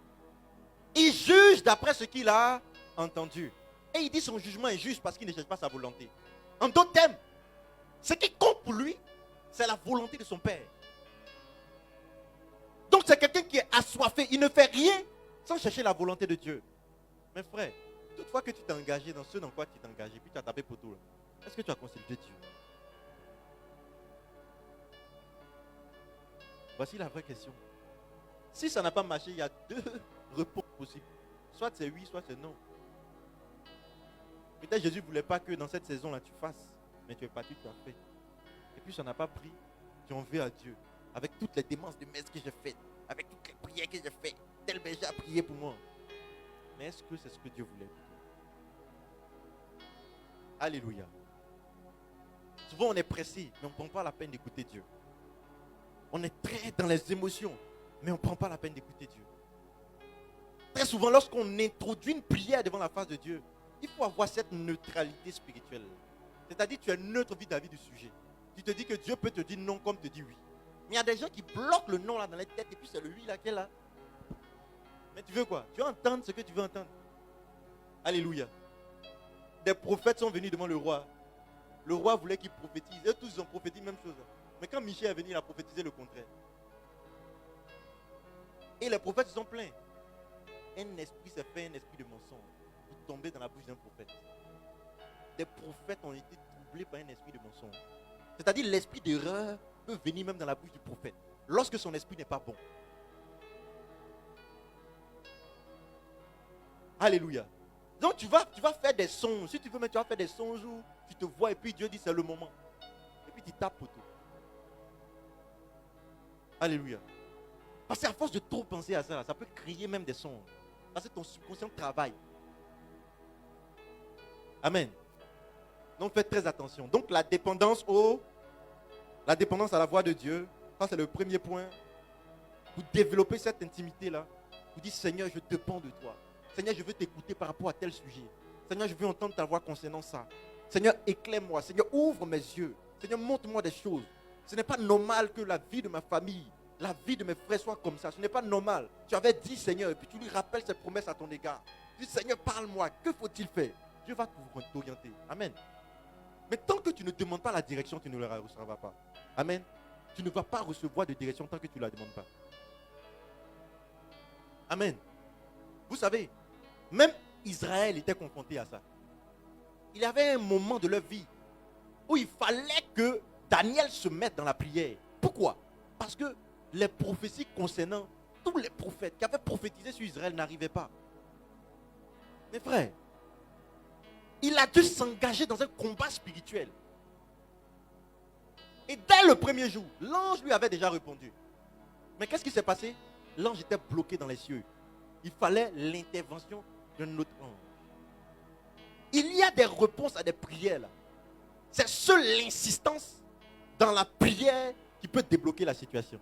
Il juge d'après ce qu'il a entendu. Et il dit son jugement est juste parce qu'il ne cherche pas sa volonté. En d'autres termes, ce qui compte pour lui, c'est la volonté de son Père. Donc c'est quelqu'un qui est assoiffé. Il ne fait rien sans chercher la volonté de Dieu. Mes frères, toutefois que tu t'es engagé dans ce dans quoi tu t'es engagé, puis tu as tapé poteau, est-ce que tu as consulté Dieu? Voici la vraie question. Si ça n'a pas marché, il y a deux réponses possibles. Soit c'est oui, soit c'est non. Peut-être Jésus ne voulait pas que dans cette saison-là tu fasses, mais tu es parti, tu as fait. Et puis ça n'a pas pris, tu en veux à Dieu. Avec toutes les démences de messe que j'ai faites, avec toutes les prières que j'ai faites, tel berger a prié pour moi. Mais est-ce que c'est ce que Dieu voulait? Alléluia. Souvent on est pressé, mais on ne prend pas la peine d'écouter Dieu. On est très dans les émotions, mais on ne prend pas la peine d'écouter Dieu. Très souvent, lorsqu'on introduit une prière devant la face de Dieu, il faut avoir cette neutralité spirituelle. C'est-à-dire, tu es neutre vis-à-vis du sujet. Tu te dis que Dieu peut te dire non comme te dit oui. Mais il y a des gens qui bloquent le non là dans la tête et puis c'est le oui là qui est là. Mais tu veux quoi? Tu veux entendre ce que tu veux entendre. Alléluia. Des prophètes sont venus devant le roi. Le roi voulait qu'ils prophétisent. Eux tous ils ont prophétisé la même chose. Mais quand Michel est venu, il a prophétisé le contraire. Et les prophètes sont pleins. Un esprit s'est fait un esprit de mensonge pour tomber dans la bouche d'un prophète. Des prophètes ont été troublés par un esprit de mensonge. C'est-à-dire l'esprit d'erreur peut venir même dans la bouche du prophète lorsque son esprit n'est pas bon. Alléluia. Donc tu vas faire des songes. Si tu veux, mais tu vas faire des songes où tu te vois et puis Dieu dit c'est le moment. Et puis tu tapes autour. Alléluia. Parce qu'à force de trop penser à ça, ça peut créer même des songes. Parce que ton subconscient travaille. Amen. Donc faites très attention. Donc la dépendance à la voix de Dieu, ça c'est le premier point. Pour développer cette intimité-là, vous dites Seigneur, je dépends de toi. Seigneur, je veux t'écouter par rapport à tel sujet. Seigneur, je veux entendre ta voix concernant ça. Seigneur, éclaire-moi. Seigneur, ouvre mes yeux. Seigneur, montre-moi des choses. Ce n'est pas normal que la vie de ma famille, la vie de mes frères soit comme ça. Ce n'est pas normal. Tu avais dit Seigneur, et puis tu lui rappelles cette promesse à ton égard. Tu dis Seigneur, parle-moi. Que faut-il faire? Dieu va t'orienter. Amen. Mais tant que tu ne demandes pas la direction, tu ne la recevras pas. Amen. Tu ne vas pas recevoir de direction tant que tu ne la demandes pas. Amen. Vous savez, même Israël était confronté à ça. Il y avait un moment de leur vie où il fallait que Daniel se mette dans la prière. Pourquoi? Parce que les prophéties concernant tous les prophètes qui avaient prophétisé sur Israël n'arrivaient pas. Mes frères, il a dû s'engager dans un combat spirituel. Et dès le premier jour, l'ange lui avait déjà répondu. Mais qu'est-ce qui s'est passé? L'ange était bloqué dans les cieux. Il fallait l'intervention d'un autre ange. Il y a des réponses à des prières là. C'est seule l'insistance dans la prière qui peut débloquer la situation.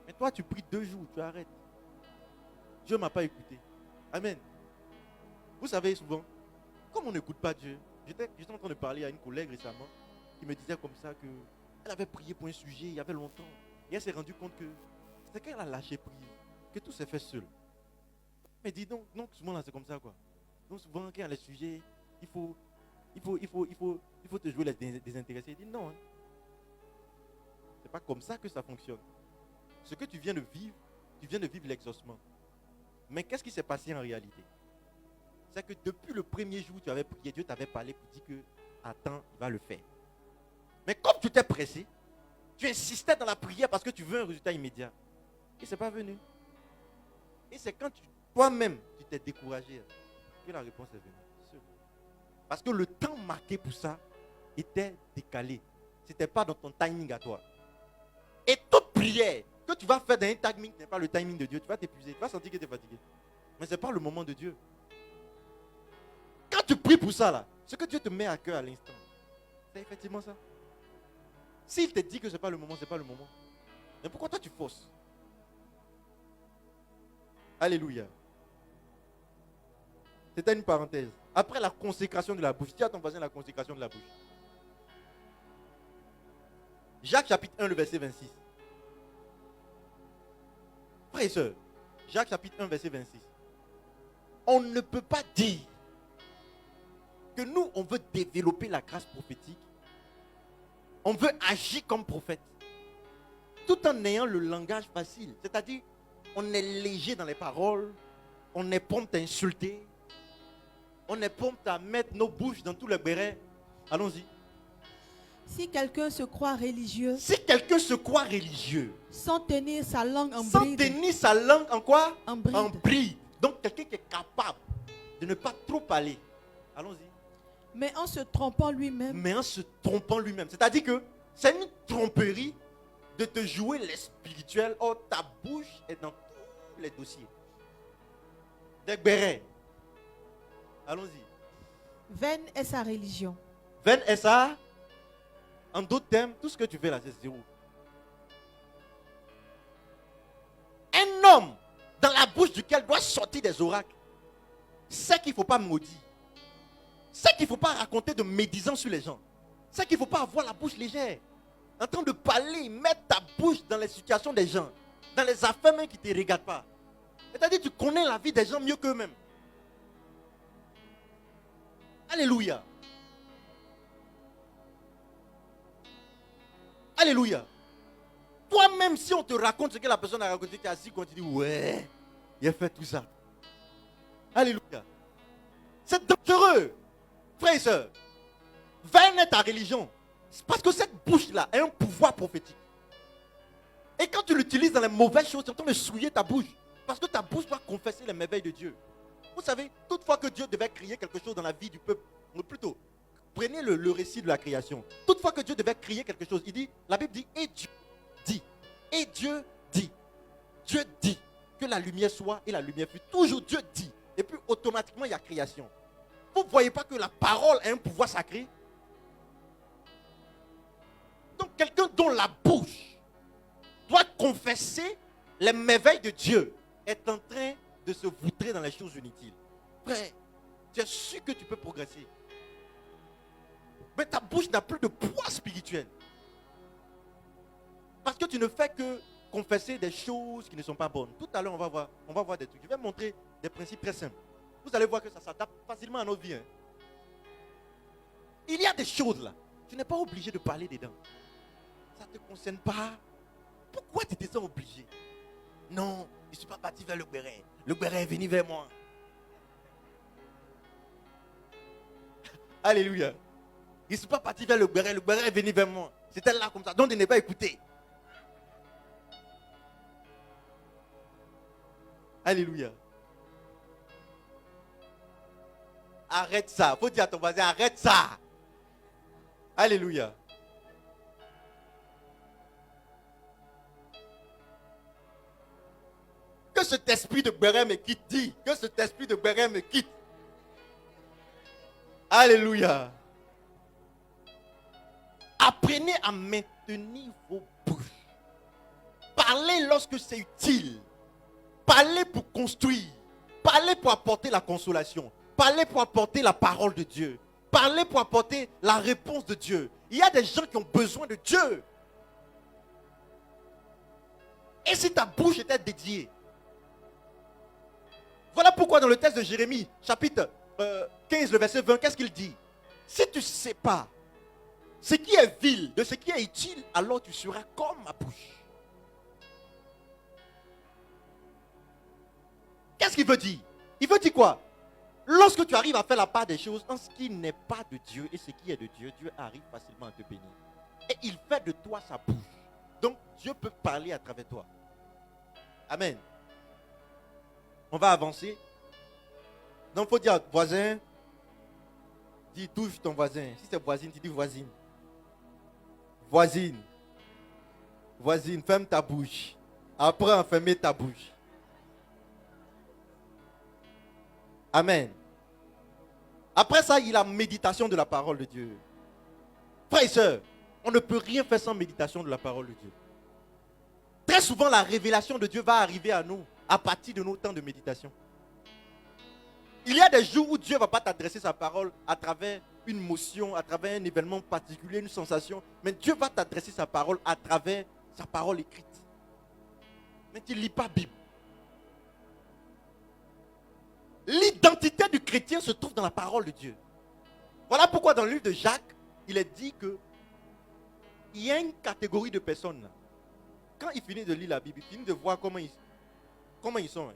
Mais toi, tu pries 2 jours, tu arrêtes. Dieu ne m'a pas écouté. Amen. Vous savez, souvent, comme on n'écoute pas Dieu, j'étais en train de parler à une collègue récemment qui me disait comme ça qu'elle avait prié pour un sujet il y avait longtemps. Et elle s'est rendue compte que c'est quand elle a lâché prise que tout s'est fait seul. Mais dis donc, souvent là c'est comme ça quoi. Donc souvent quand il y a les sujets, il faut te jouer les désintéressés. Il dit non. Hein. C'est pas comme ça que ça fonctionne. Ce que tu viens de vivre l'exaucement. Mais qu'est-ce qui s'est passé en réalité? C'est que depuis le premier jour où tu avais prié, Dieu t'avait parlé pour dire que attends, il va le faire. Mais comme tu t'es pressé, tu insistais dans la prière parce que tu veux un résultat immédiat. Et ce n'est pas venu. Et c'est quand toi-même tu t'es découragé que la réponse est venue. Parce que le temps marqué pour ça était décalé. Ce n'était pas dans ton timing à toi. Et toute prière que tu vas faire dans un timing n'est pas le timing de Dieu. Tu vas t'épuiser, tu vas sentir que tu es fatigué. Mais ce n'est pas le moment de Dieu. Quand tu pries pour ça, là, ce que Dieu te met à cœur à l'instant, c'est effectivement ça. S'il te dit que ce n'est pas le moment, ce n'est pas le moment. Mais pourquoi toi tu forces? Alléluia. C'était une parenthèse. Après la consécration de la bouche, dis à ton voisin la consécration de la bouche. Jacques chapitre 1, le verset 26. Frères et sœurs, Jacques chapitre 1, verset 26. On ne peut pas dire que nous, on veut développer la grâce prophétique. On veut agir comme prophète. Tout en ayant le langage facile. C'est-à-dire, on est léger dans les paroles. On est prompt à insulter. On est prompt à mettre nos bouches dans tous les bérets. Allons-y. Si quelqu'un se croit religieux. Si quelqu'un se croit religieux. Sans tenir sa langue en bride. Sans tenir sa langue en quoi? En bride. En bride. Donc quelqu'un qui est capable de ne pas trop parler. Allons-y. Mais en se trompant lui-même. C'est-à-dire que c'est une tromperie de te jouer les spirituels. Or, ta bouche est dans tous les dossiers. Des bérets. Allons-y. Vaine est sa religion. Vaine est ça. En d'autres termes, tout ce que tu fais là, c'est zéro. Un homme dans la bouche duquel doit sortir des oracles, c'est qu'il ne faut pas maudire. C'est qu'il ne faut pas raconter de médisance sur les gens. C'est qu'il ne faut pas avoir la bouche légère. En train de parler, mettre ta bouche dans les situations des gens. Dans les affaires même qui ne te regardent pas. C'est-à-dire que tu connais la vie des gens mieux qu'eux-mêmes. Alléluia. Alléluia. Toi-même, si on te raconte ce que la personne a raconté, tu es assis quand tu dis ouais, il a fait tout ça. Alléluia. C'est dangereux. Frères et sœurs, vaine est ta religion. C'est parce que cette bouche-là a un pouvoir prophétique. Et quand tu l'utilises dans les mauvaises choses, tu es en train de souiller ta bouche. Parce que ta bouche doit confesser les merveilles de Dieu. Vous savez, toutefois que Dieu devait créer quelque chose dans la vie du peuple, ou plutôt, prenez le récit de la création. Toutefois que Dieu devait créer quelque chose, il dit, la Bible dit, et Dieu dit. Et Dieu dit. Dieu dit que la lumière soit et la lumière fut. Toujours Dieu dit. Et puis automatiquement, il y a création. Vous ne voyez pas que la parole a un pouvoir sacré? Donc quelqu'un dont la bouche doit confesser les merveilles de Dieu est en train de se voutrer dans les choses inutiles. Frère, tu es sûr que tu peux progresser. Mais ta bouche n'a plus de poids spirituel. Parce que tu ne fais que confesser des choses qui ne sont pas bonnes. Tout à l'heure, on va voir des trucs. Je vais montrer des principes très simples. Vous allez voir que ça s'adapte facilement à notre vie. Hein. Il y a des choses là. Tu n'es pas obligé de parler dedans. Ça ne te concerne pas. Pourquoi tu te sens obligé? Non, je ne suis pas parti vers le béret. Le béret est venu vers moi. Alléluia. Je ne suis pas parti vers le béret est venu vers moi. C'était là comme ça. Donc, il n'est pas écouté. Alléluia. Arrête ça. Il faut dire à ton voisin, arrête ça. Alléluia. Que cet esprit de béret me quitte. Dis que cet esprit de béret me quitte. Alléluia. Apprenez à maintenir vos bouches. Parlez lorsque c'est utile. Parlez pour construire. Parlez pour apporter la consolation. Parlez pour apporter la parole de Dieu. Parlez pour apporter la réponse de Dieu. Il y a des gens qui ont besoin de Dieu. Et si ta bouche était dédiée? Voilà pourquoi dans le texte de Jérémie, chapitre 15, le verset 20, qu'est-ce qu'il dit? Si tu ne sais pas ce qui est vil de ce qui est utile, alors tu seras comme ma bouche. Qu'est-ce qu'il veut dire? Il veut dire quoi? Lorsque tu arrives à faire la part des choses en ce qui n'est pas de Dieu et ce qui est de Dieu, Dieu arrive facilement à te bénir. Et il fait de toi sa bouche. Donc Dieu peut parler à travers toi. Amen. On va avancer. Donc il faut dire voisin. Dis touche ton voisin. Si c'est voisine, tu dis voisine. Voisine. Voisine, ferme ta bouche. Apprends à fermer ta bouche. Amen. Après ça, il y a la méditation de la parole de Dieu. Frères et sœurs, on ne peut rien faire sans méditation de la parole de Dieu. Très souvent, la révélation de Dieu va arriver à nous à partir de nos temps de méditation. Il y a des jours où Dieu ne va pas t'adresser sa parole à travers une motion, à travers un événement particulier, une sensation. Mais Dieu va t'adresser sa parole à travers sa parole écrite. Mais tu ne lis pas la Bible. L'identité du chrétien se trouve dans la parole de Dieu. Voilà pourquoi dans le livre de Jacques, il est dit que il y a une catégorie de personnes. Quand ils finissent de lire la Bible, ils finissent de voir comment ils sont.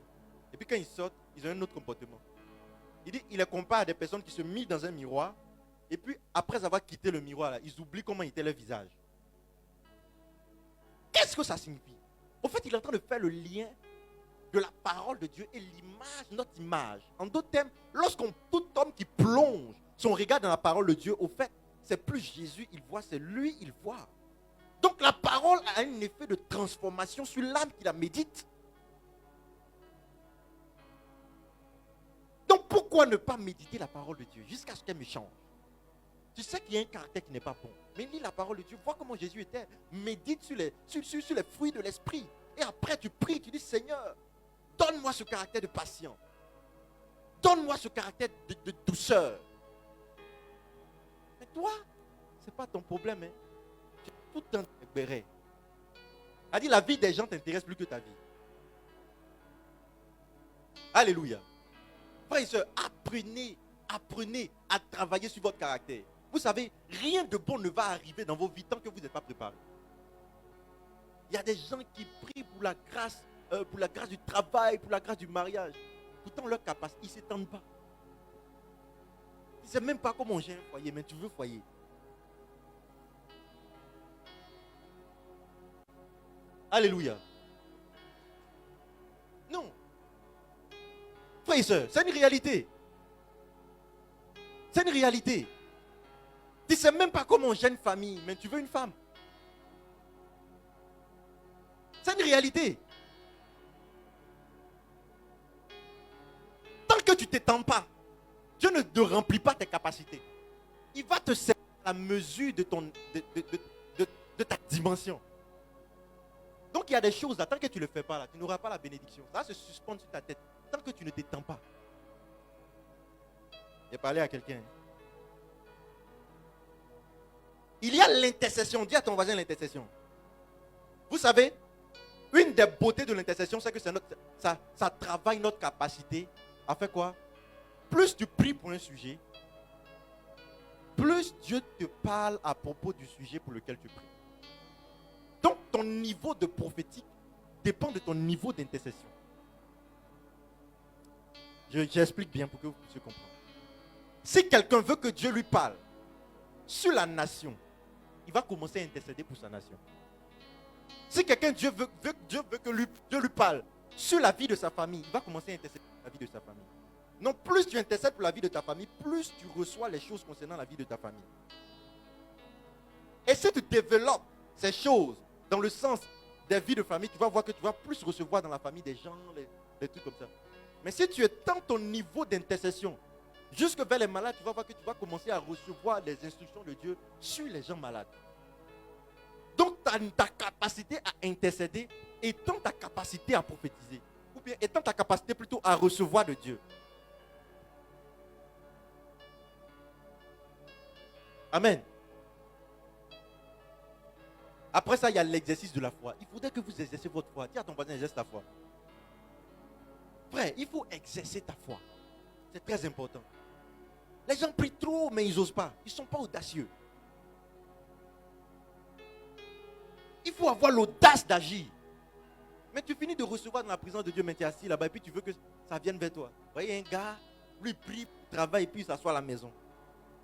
Et puis quand ils sortent, ils ont un autre comportement. Il dit, il les compare à des personnes qui se mirent dans un miroir. Et puis après avoir quitté le miroir, là, ils oublient comment était leur visage. Qu'est-ce que ça signifie? Au fait, il est en train de faire le lien de la parole de Dieu et l'image, notre image. En d'autres termes, tout homme qui plonge son regard dans la parole de Dieu, au fait, c'est plus Jésus il voit, c'est lui il voit. Donc la parole a un effet de transformation sur l'âme qui la médite. Donc pourquoi ne pas méditer la parole de Dieu jusqu'à ce qu'elle me change? Tu sais qu'il y a un caractère qui n'est pas bon. Mais lis la parole de Dieu, vois comment Jésus était. Médite sur les fruits de l'esprit. Et après tu pries, tu dis Seigneur, donne-moi ce caractère de patient. Donne-moi ce caractère de douceur. Mais toi, ce n'est pas ton problème. Tu es tout le temps béret. Elle dit la vie des gens t'intéresse plus que ta vie. Alléluia. Frères et sœurs, apprenez à travailler sur votre caractère. Vous savez, rien de bon ne va arriver dans vos vies tant que vous n'êtes pas préparés. Il y a des gens qui prient pour la grâce du travail, pour la grâce du mariage. Pourtant, leur capacité, ils ne s'étendent pas. Ils ne savent même pas comment j'ai un foyer, mais tu veux foyer. Alléluia. Non. Frères et sœurs, c'est une réalité. C'est une réalité. Tu ne sais même pas comment j'ai une famille, mais tu veux une femme. C'est une réalité. Tant que tu ne t'étends pas, Dieu ne te remplit pas tes capacités. Il va te servir à la mesure de ta dimension. Donc il y a des choses là, tant que tu ne le fais pas là, tu n'auras pas la bénédiction. Ça va se suspendre sur ta tête. Tant que tu ne t'étends pas. J'ai parlé à quelqu'un. Il y a l'intercession. Dis à ton voisin l'intercession. Vous savez, une des beautés de l'intercession, c'est que ça travaille notre capacité à faire quoi? Plus tu pries pour un sujet, plus Dieu te parle à propos du sujet pour lequel tu pries. Donc, ton niveau de prophétique dépend de ton niveau d'intercession. J'explique bien pour que vous puissiez comprendre. Si quelqu'un veut que Dieu lui parle sur la nation, il va commencer à intercéder pour sa nation. Si quelqu'un, Dieu veut que Dieu lui parle sur la vie de sa famille, il va commencer à intercéder pour la vie de sa famille. Non, plus tu intercèdes pour la vie de ta famille, plus tu reçois les choses concernant la vie de ta famille. Et si tu développes ces choses dans le sens des vies de famille, tu vas voir que tu vas plus recevoir dans la famille des gens, des trucs comme ça. Mais si tu étends ton niveau d'intercession jusque vers les malades, tu vas voir que tu vas commencer à recevoir les instructions de Dieu sur les gens malades. Donc ta capacité à intercéder étant ta capacité à prophétiser. Ou bien étant ta capacité plutôt à recevoir de Dieu. Amen. Après ça, il y a l'exercice de la foi. Il faudrait que vous exercez votre foi. Dis à ton voisin, exerce ta foi. Frère, il faut exercer ta foi. C'est très important. Les gens prient trop, mais ils n'osent pas. Ils ne sont pas audacieux. Il faut avoir l'audace d'agir. Mais tu finis de recevoir dans la présence de Dieu, mais tu es assis là-bas, et puis tu veux que ça vienne vers toi. Vous voyez, un gars, lui prie, travaille, et puis il s'assoit à la maison.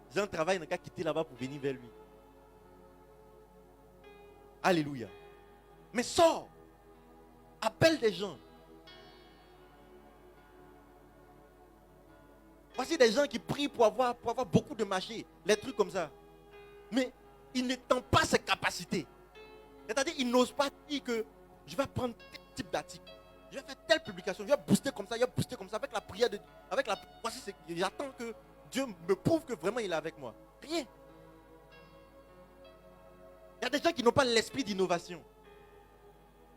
Les gens travaillent, il n'a qu'à quitter là-bas pour venir vers lui. Alléluia. Mais sors. Appelle des gens. Voici des gens qui prient pour avoir beaucoup de marchés, les trucs comme ça. Mais ils n'étendent pas ses capacités. C'est-à-dire, ils n'osent pas dire que je vais prendre tel type d'article. Je vais faire telle publication, je vais booster comme ça, avec la prière de Dieu. Voici, j'attends que Dieu me prouve que vraiment il est avec moi. Rien. Il y a des gens qui n'ont pas l'esprit d'innovation.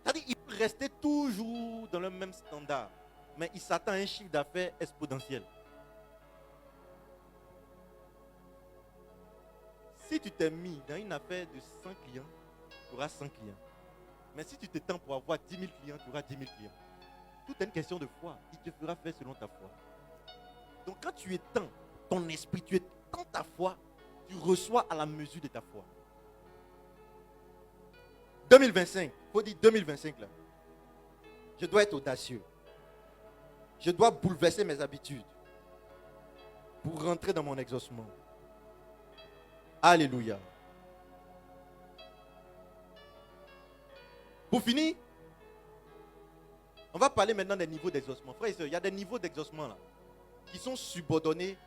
C'est-à-dire qu'ils peuvent rester toujours dans le même standard. Mais ils s'attendent à un chiffre d'affaires exponentiel. Si tu t'es mis dans une affaire de 100 clients, tu auras 100 clients. Mais si tu t'étends pour avoir 10 000 clients, tu auras 10 000 clients. Tout est une question de foi. Il te fera faire selon ta foi. Donc quand tu étends ton esprit, tu étends ta foi, tu reçois à la mesure de ta foi. 2025, il faut dire 2025 là. Je dois être audacieux. Je dois bouleverser mes habitudes pour rentrer dans mon exaucement. Alléluia. Pour finir, on va parler maintenant des niveaux d'exaucement. Frères et sœurs, il y a des niveaux d'exaucement là qui sont subordonnés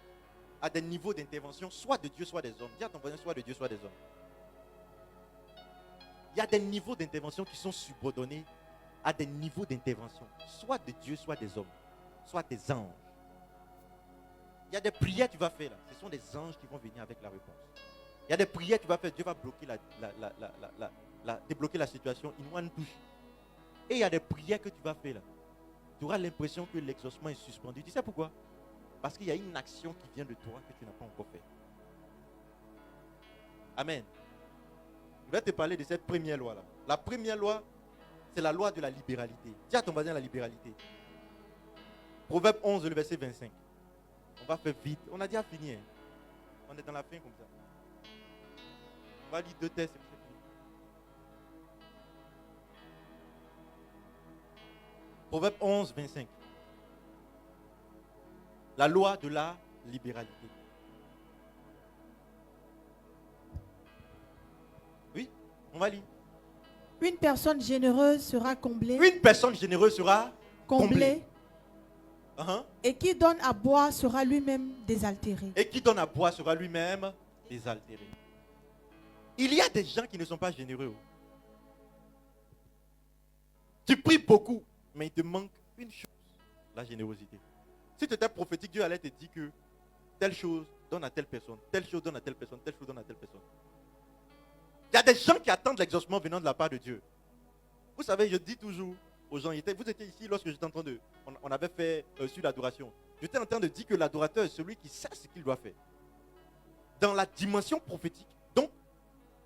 à des niveaux d'intervention, soit de Dieu, soit des hommes. Dis à ton voisin, soit de Dieu, soit des hommes. Il y a des niveaux d'intervention qui sont subordonnés à des niveaux d'intervention, soit de Dieu, soit des hommes, soit des anges. Il y a des prières que tu vas faire là. Ce sont des anges qui vont venir avec la réponse. Il y a des prières que tu vas faire. Dieu va bloquer débloquer la situation. Il nous en touche. Et il y a des prières que tu vas faire là. Tu auras l'impression que l'exaucement est suspendu. Tu sais pourquoi? Parce qu'il y a une action qui vient de toi que tu n'as pas encore fait. Amen. Je vais te parler de cette première loi là. La première loi, c'est la loi de la libéralité. Dis à ton voisin la libéralité. Proverbe 11, le verset 25. On va faire vite. On a déjà fini. Hein. On est dans la fin comme ça. On va lire 2 textes. Proverbe 11, 25. La loi de la libéralité. Oui, on va lire. Une personne généreuse sera comblée. Une personne généreuse sera comblée. Et qui donne à boire sera lui-même désaltéré. Et qui donne à boire sera lui-même désaltéré. Il y a des gens qui ne sont pas généreux. Tu pries beaucoup, mais il te manque une chose, la générosité. Si tu étais prophétique, Dieu allait te dire que telle chose donne à telle personne, telle chose donne à telle personne, telle chose donne à telle personne. Il y a des gens qui attendent l'exaucement venant de la part de Dieu. Vous savez, je dis toujours aux gens, vous étiez ici lorsque j'étais en train de... On avait fait sur l'adoration. J'étais en train de dire que l'adorateur est celui qui sait ce qu'il doit faire. Dans la dimension prophétique, donc,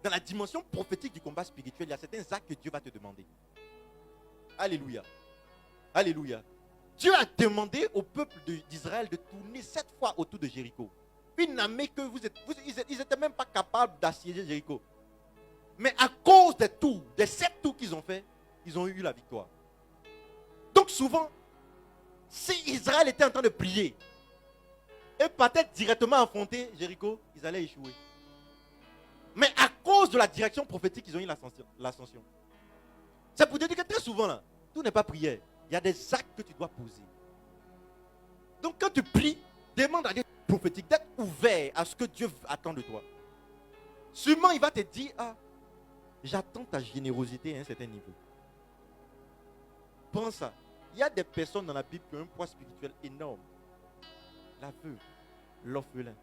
dans la dimension prophétique du combat spirituel, il y a certains actes que Dieu va te demander. Alléluia. Alléluia. Dieu a demandé au peuple d'Israël de tourner 7 fois autour de Jéricho. Une armée que ils n'étaient même pas capables d'assiéger Jéricho. Mais à cause des tours, des 7 tours qu'ils ont fait, ils ont eu la victoire. Donc souvent, si Israël était en train de prier et peut-être directement affronter Jéricho, ils allaient échouer. Mais à cause de la direction prophétique, ils ont eu l'ascension. C'est pour te dire que très souvent, là, tout n'est pas prière. Il y a des actes que tu dois poser. Donc quand tu pries, demande à Dieu prophétique d'être ouvert à ce que Dieu attend de toi. Sûrement, il va te dire, j'attends ta générosité à un certain niveau. Pense ça. Il y a des personnes dans la Bible qui ont un poids spirituel énorme. La veuve, l'orphelin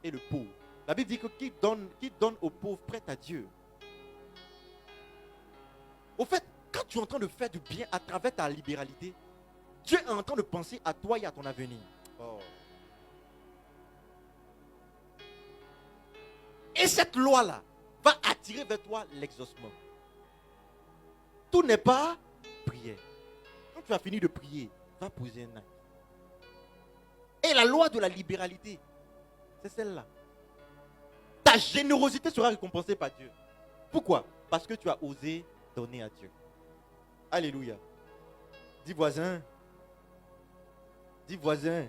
et le pauvre. La Bible dit que qui donne aux pauvres prête à Dieu. Au fait, quand tu es en train de faire du bien à travers ta libéralité, Dieu est en train de penser à toi et à ton avenir. Et cette loi-là va attirer vers toi l'exaucement. Tout n'est pas prière. Quand tu as fini de prier, va poser un acte. Et la loi de la libéralité, c'est celle-là. Ta générosité sera récompensée par Dieu. Pourquoi? Parce que tu as osé donner à Dieu. Alléluia. Dis voisin. Dis voisin.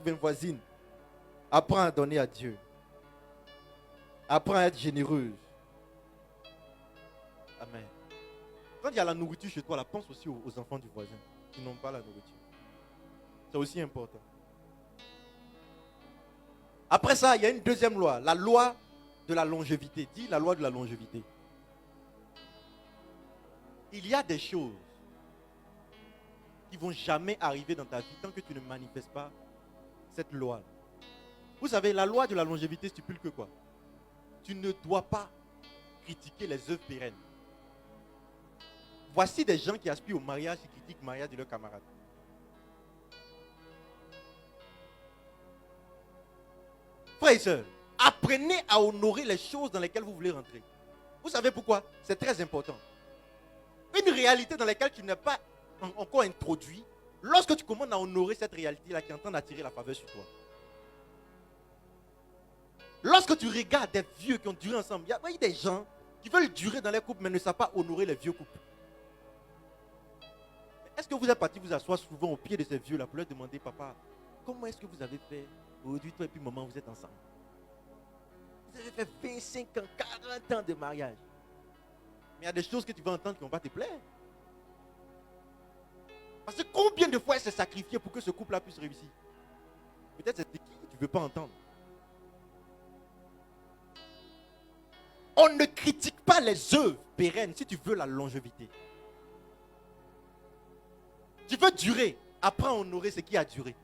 Ou voisine. Apprends à donner à Dieu. Apprends à être généreuse. Amen. Quand il y a la nourriture chez toi, pense aussi aux enfants du voisin qui n'ont pas la nourriture. C'est aussi important. Après ça, il y a une deuxième loi. La loi de la longévité. Dis la loi de la longévité. Il y a des choses qui ne vont jamais arriver dans ta vie tant que tu ne manifestes pas cette loi. Vous savez, la loi de la longévité stipule que quoi? Tu ne dois pas critiquer les œuvres pérennes. Voici des gens qui aspirent au mariage et critiquent le mariage de leurs camarades. Frères et sœurs, apprenez à honorer les choses dans lesquelles vous voulez rentrer. Vous savez pourquoi? C'est très important. Une réalité dans laquelle tu n'es pas encore introduit, lorsque tu commences à honorer cette réalité-là qui est en train d'attirer la faveur sur toi. Lorsque tu regardes des vieux qui ont duré ensemble, il y a des gens qui veulent durer dans les couples mais ne savent pas honorer les vieux couples. Est-ce que vous êtes parti vous asseoir souvent au pied de ces vieux-là pour leur demander, papa, comment est-ce que vous avez fait aujourd'hui, toi et puis maman, vous êtes ensemble? Vous avez fait 25 ans, 40 ans de mariage. Mais il y a des choses que tu vas entendre qui ne vont pas te plaire. Parce que combien de fois elle s'est sacrifiée pour que ce couple-là puisse réussir? Peut-être c'est qui tu ne veux pas entendre. On ne critique pas les œuvres pérennes si tu veux la longévité. Tu veux durer, apprends à honorer ce qui a duré.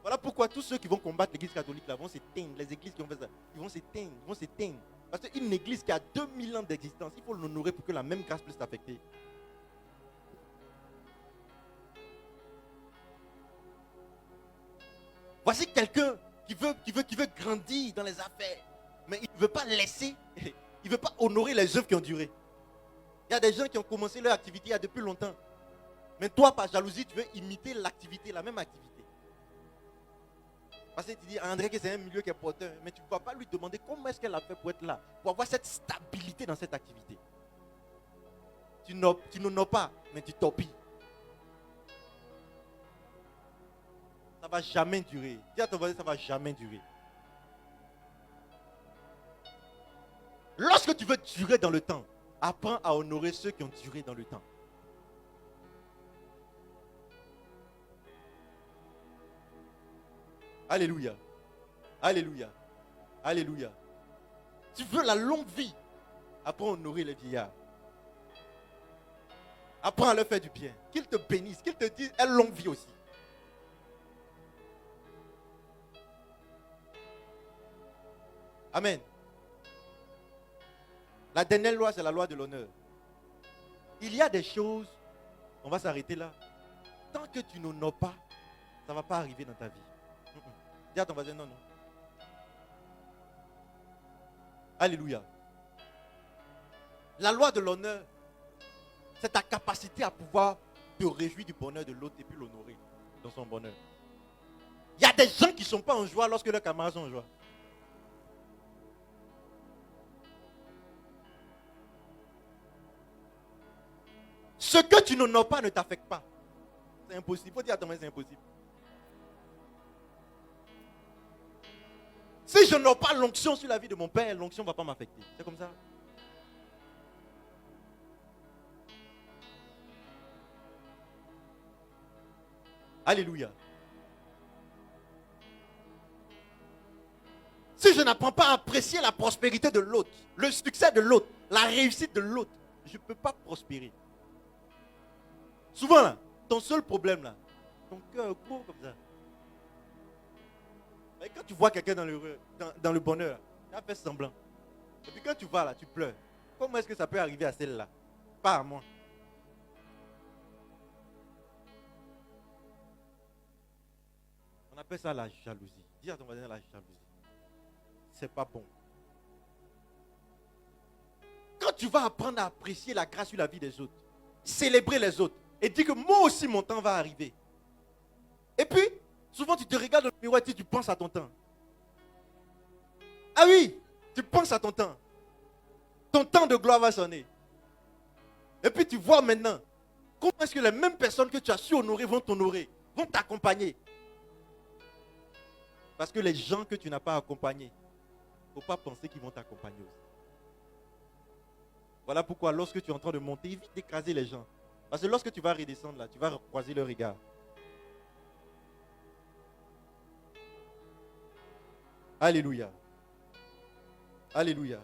Voilà pourquoi tous ceux qui vont combattre l'église catholique là vont s'éteindre. Les églises qui ont fait ça, ils vont s'éteindre. Parce qu'une église qui a 2000 ans d'existence, il faut l'honorer pour que la même grâce puisse t'affecter. Voici quelqu'un qui veut grandir dans les affaires, mais il ne veut pas laisser, il ne veut pas honorer les œuvres qui ont duré. Il y a des gens qui ont commencé leur activité il y a depuis longtemps. Mais toi, par jalousie, tu veux imiter l'activité, la même activité. Parce que tu dis à André que c'est un milieu qui est porteur, mais tu ne vas pas lui demander comment est-ce qu'elle a fait pour être là, pour avoir cette stabilité dans cette activité. Tu n'honores pas, mais tu torpilles. Ça ne va jamais durer. Dis à ton voisin, ça ne va jamais durer. Lorsque tu veux durer dans le temps, apprends à honorer ceux qui ont duré dans le temps. Alléluia. Alléluia. Alléluia. Tu veux la longue vie, apprends à honorer les vieillards. Apprends à leur faire du bien. Qu'ils te bénissent, qu'ils te disent une longue vie aussi. Amen. La dernière loi, c'est la loi de l'honneur. Il y a des choses, on va s'arrêter là. Tant que tu n'honores pas, ça ne va pas arriver dans ta vie. Dis à ton voisin, non. Alléluia. La loi de l'honneur, c'est ta capacité à pouvoir te réjouir du bonheur de l'autre et puis l'honorer dans son bonheur. Il y a des gens qui ne sont pas en joie lorsque leurs camarades sont en joie. Ce que tu n'honores pas ne t'affecte pas. C'est impossible. Il faut dire à ton mari, c'est impossible. Si je n'honore pas l'onction sur la vie de mon père, l'onction ne va pas m'affecter. C'est comme ça. Alléluia. Si je n'apprends pas à apprécier la prospérité de l'autre, le succès de l'autre, la réussite de l'autre, je ne peux pas prospérer. Souvent, là, ton seul problème, là, ton cœur court comme ça. Et quand tu vois quelqu'un dans le bonheur, il a fait semblant. Et puis quand tu vas là, tu pleures. Comment est-ce que ça peut arriver à celle-là? Pas à moi. On appelle ça la jalousie. Dis à ton voisin la jalousie. C'est pas bon. Quand tu vas apprendre à apprécier la grâce sur la vie des autres, célébrer les autres, et dire que moi aussi mon temps va arriver. Et puis, souvent tu te regardes dans le miroir et tu penses à ton temps. Ah oui, tu penses à ton temps. Ton temps de gloire va sonner. Et puis tu vois maintenant, comment est-ce que les mêmes personnes que tu as su honorer vont t'honorer, vont t'accompagner. Parce que les gens que tu n'as pas accompagnés, il ne faut pas penser qu'ils vont t'accompagner aussi. Voilà pourquoi lorsque tu es en train de monter, évite d'écraser les gens. Parce que lorsque tu vas redescendre là, tu vas croiser le regard. Alléluia. Alléluia.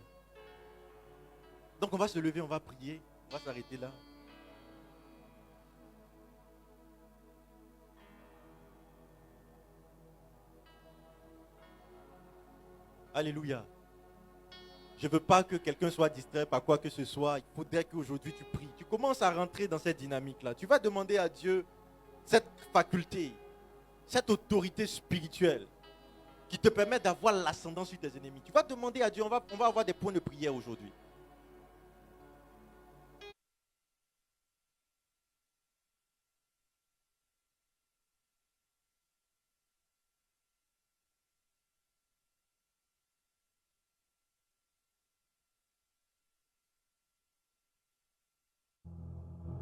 Donc on va se lever, on va prier, on va s'arrêter là. Alléluia. Je ne veux pas que quelqu'un soit distrait par quoi que ce soit. Il faudrait qu'aujourd'hui tu pries. Tu commences à rentrer dans cette dynamique-là. Tu vas demander à Dieu cette faculté, cette autorité spirituelle qui te permet d'avoir l'ascendant sur tes ennemis. Tu vas demander à Dieu, on va avoir des points de prière aujourd'hui.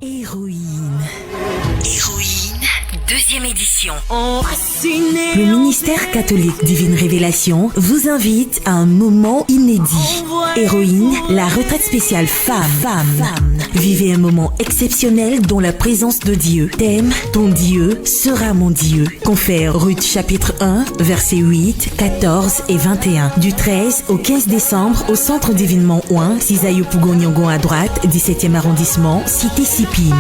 Héroïne. Héroïne, deuxième édition. Enraciné. Le ministère catholique Divine Révélation vous invite à un moment inédit. Héroïne, la retraite spéciale femme. Vivez un moment exceptionnel dont la présence de Dieu. Thème, ton Dieu sera mon Dieu. Confère Ruth chapitre 1, versets 8, 14 et 21. Du 13 au 15 décembre au centre d'événements Ouin, Cisaillou Pougon à droite, 17e arrondissement, cité Sipim.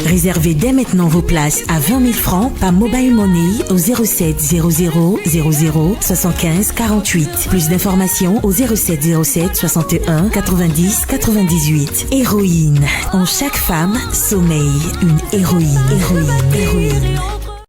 Réservez dès maintenant vos places à 20 000 francs par mobile money au 07 00 00 75 48. Plus d'informations au 07 07 61 90 98. Héroïne. En chaque femme sommeille une héroïne. Héroïne.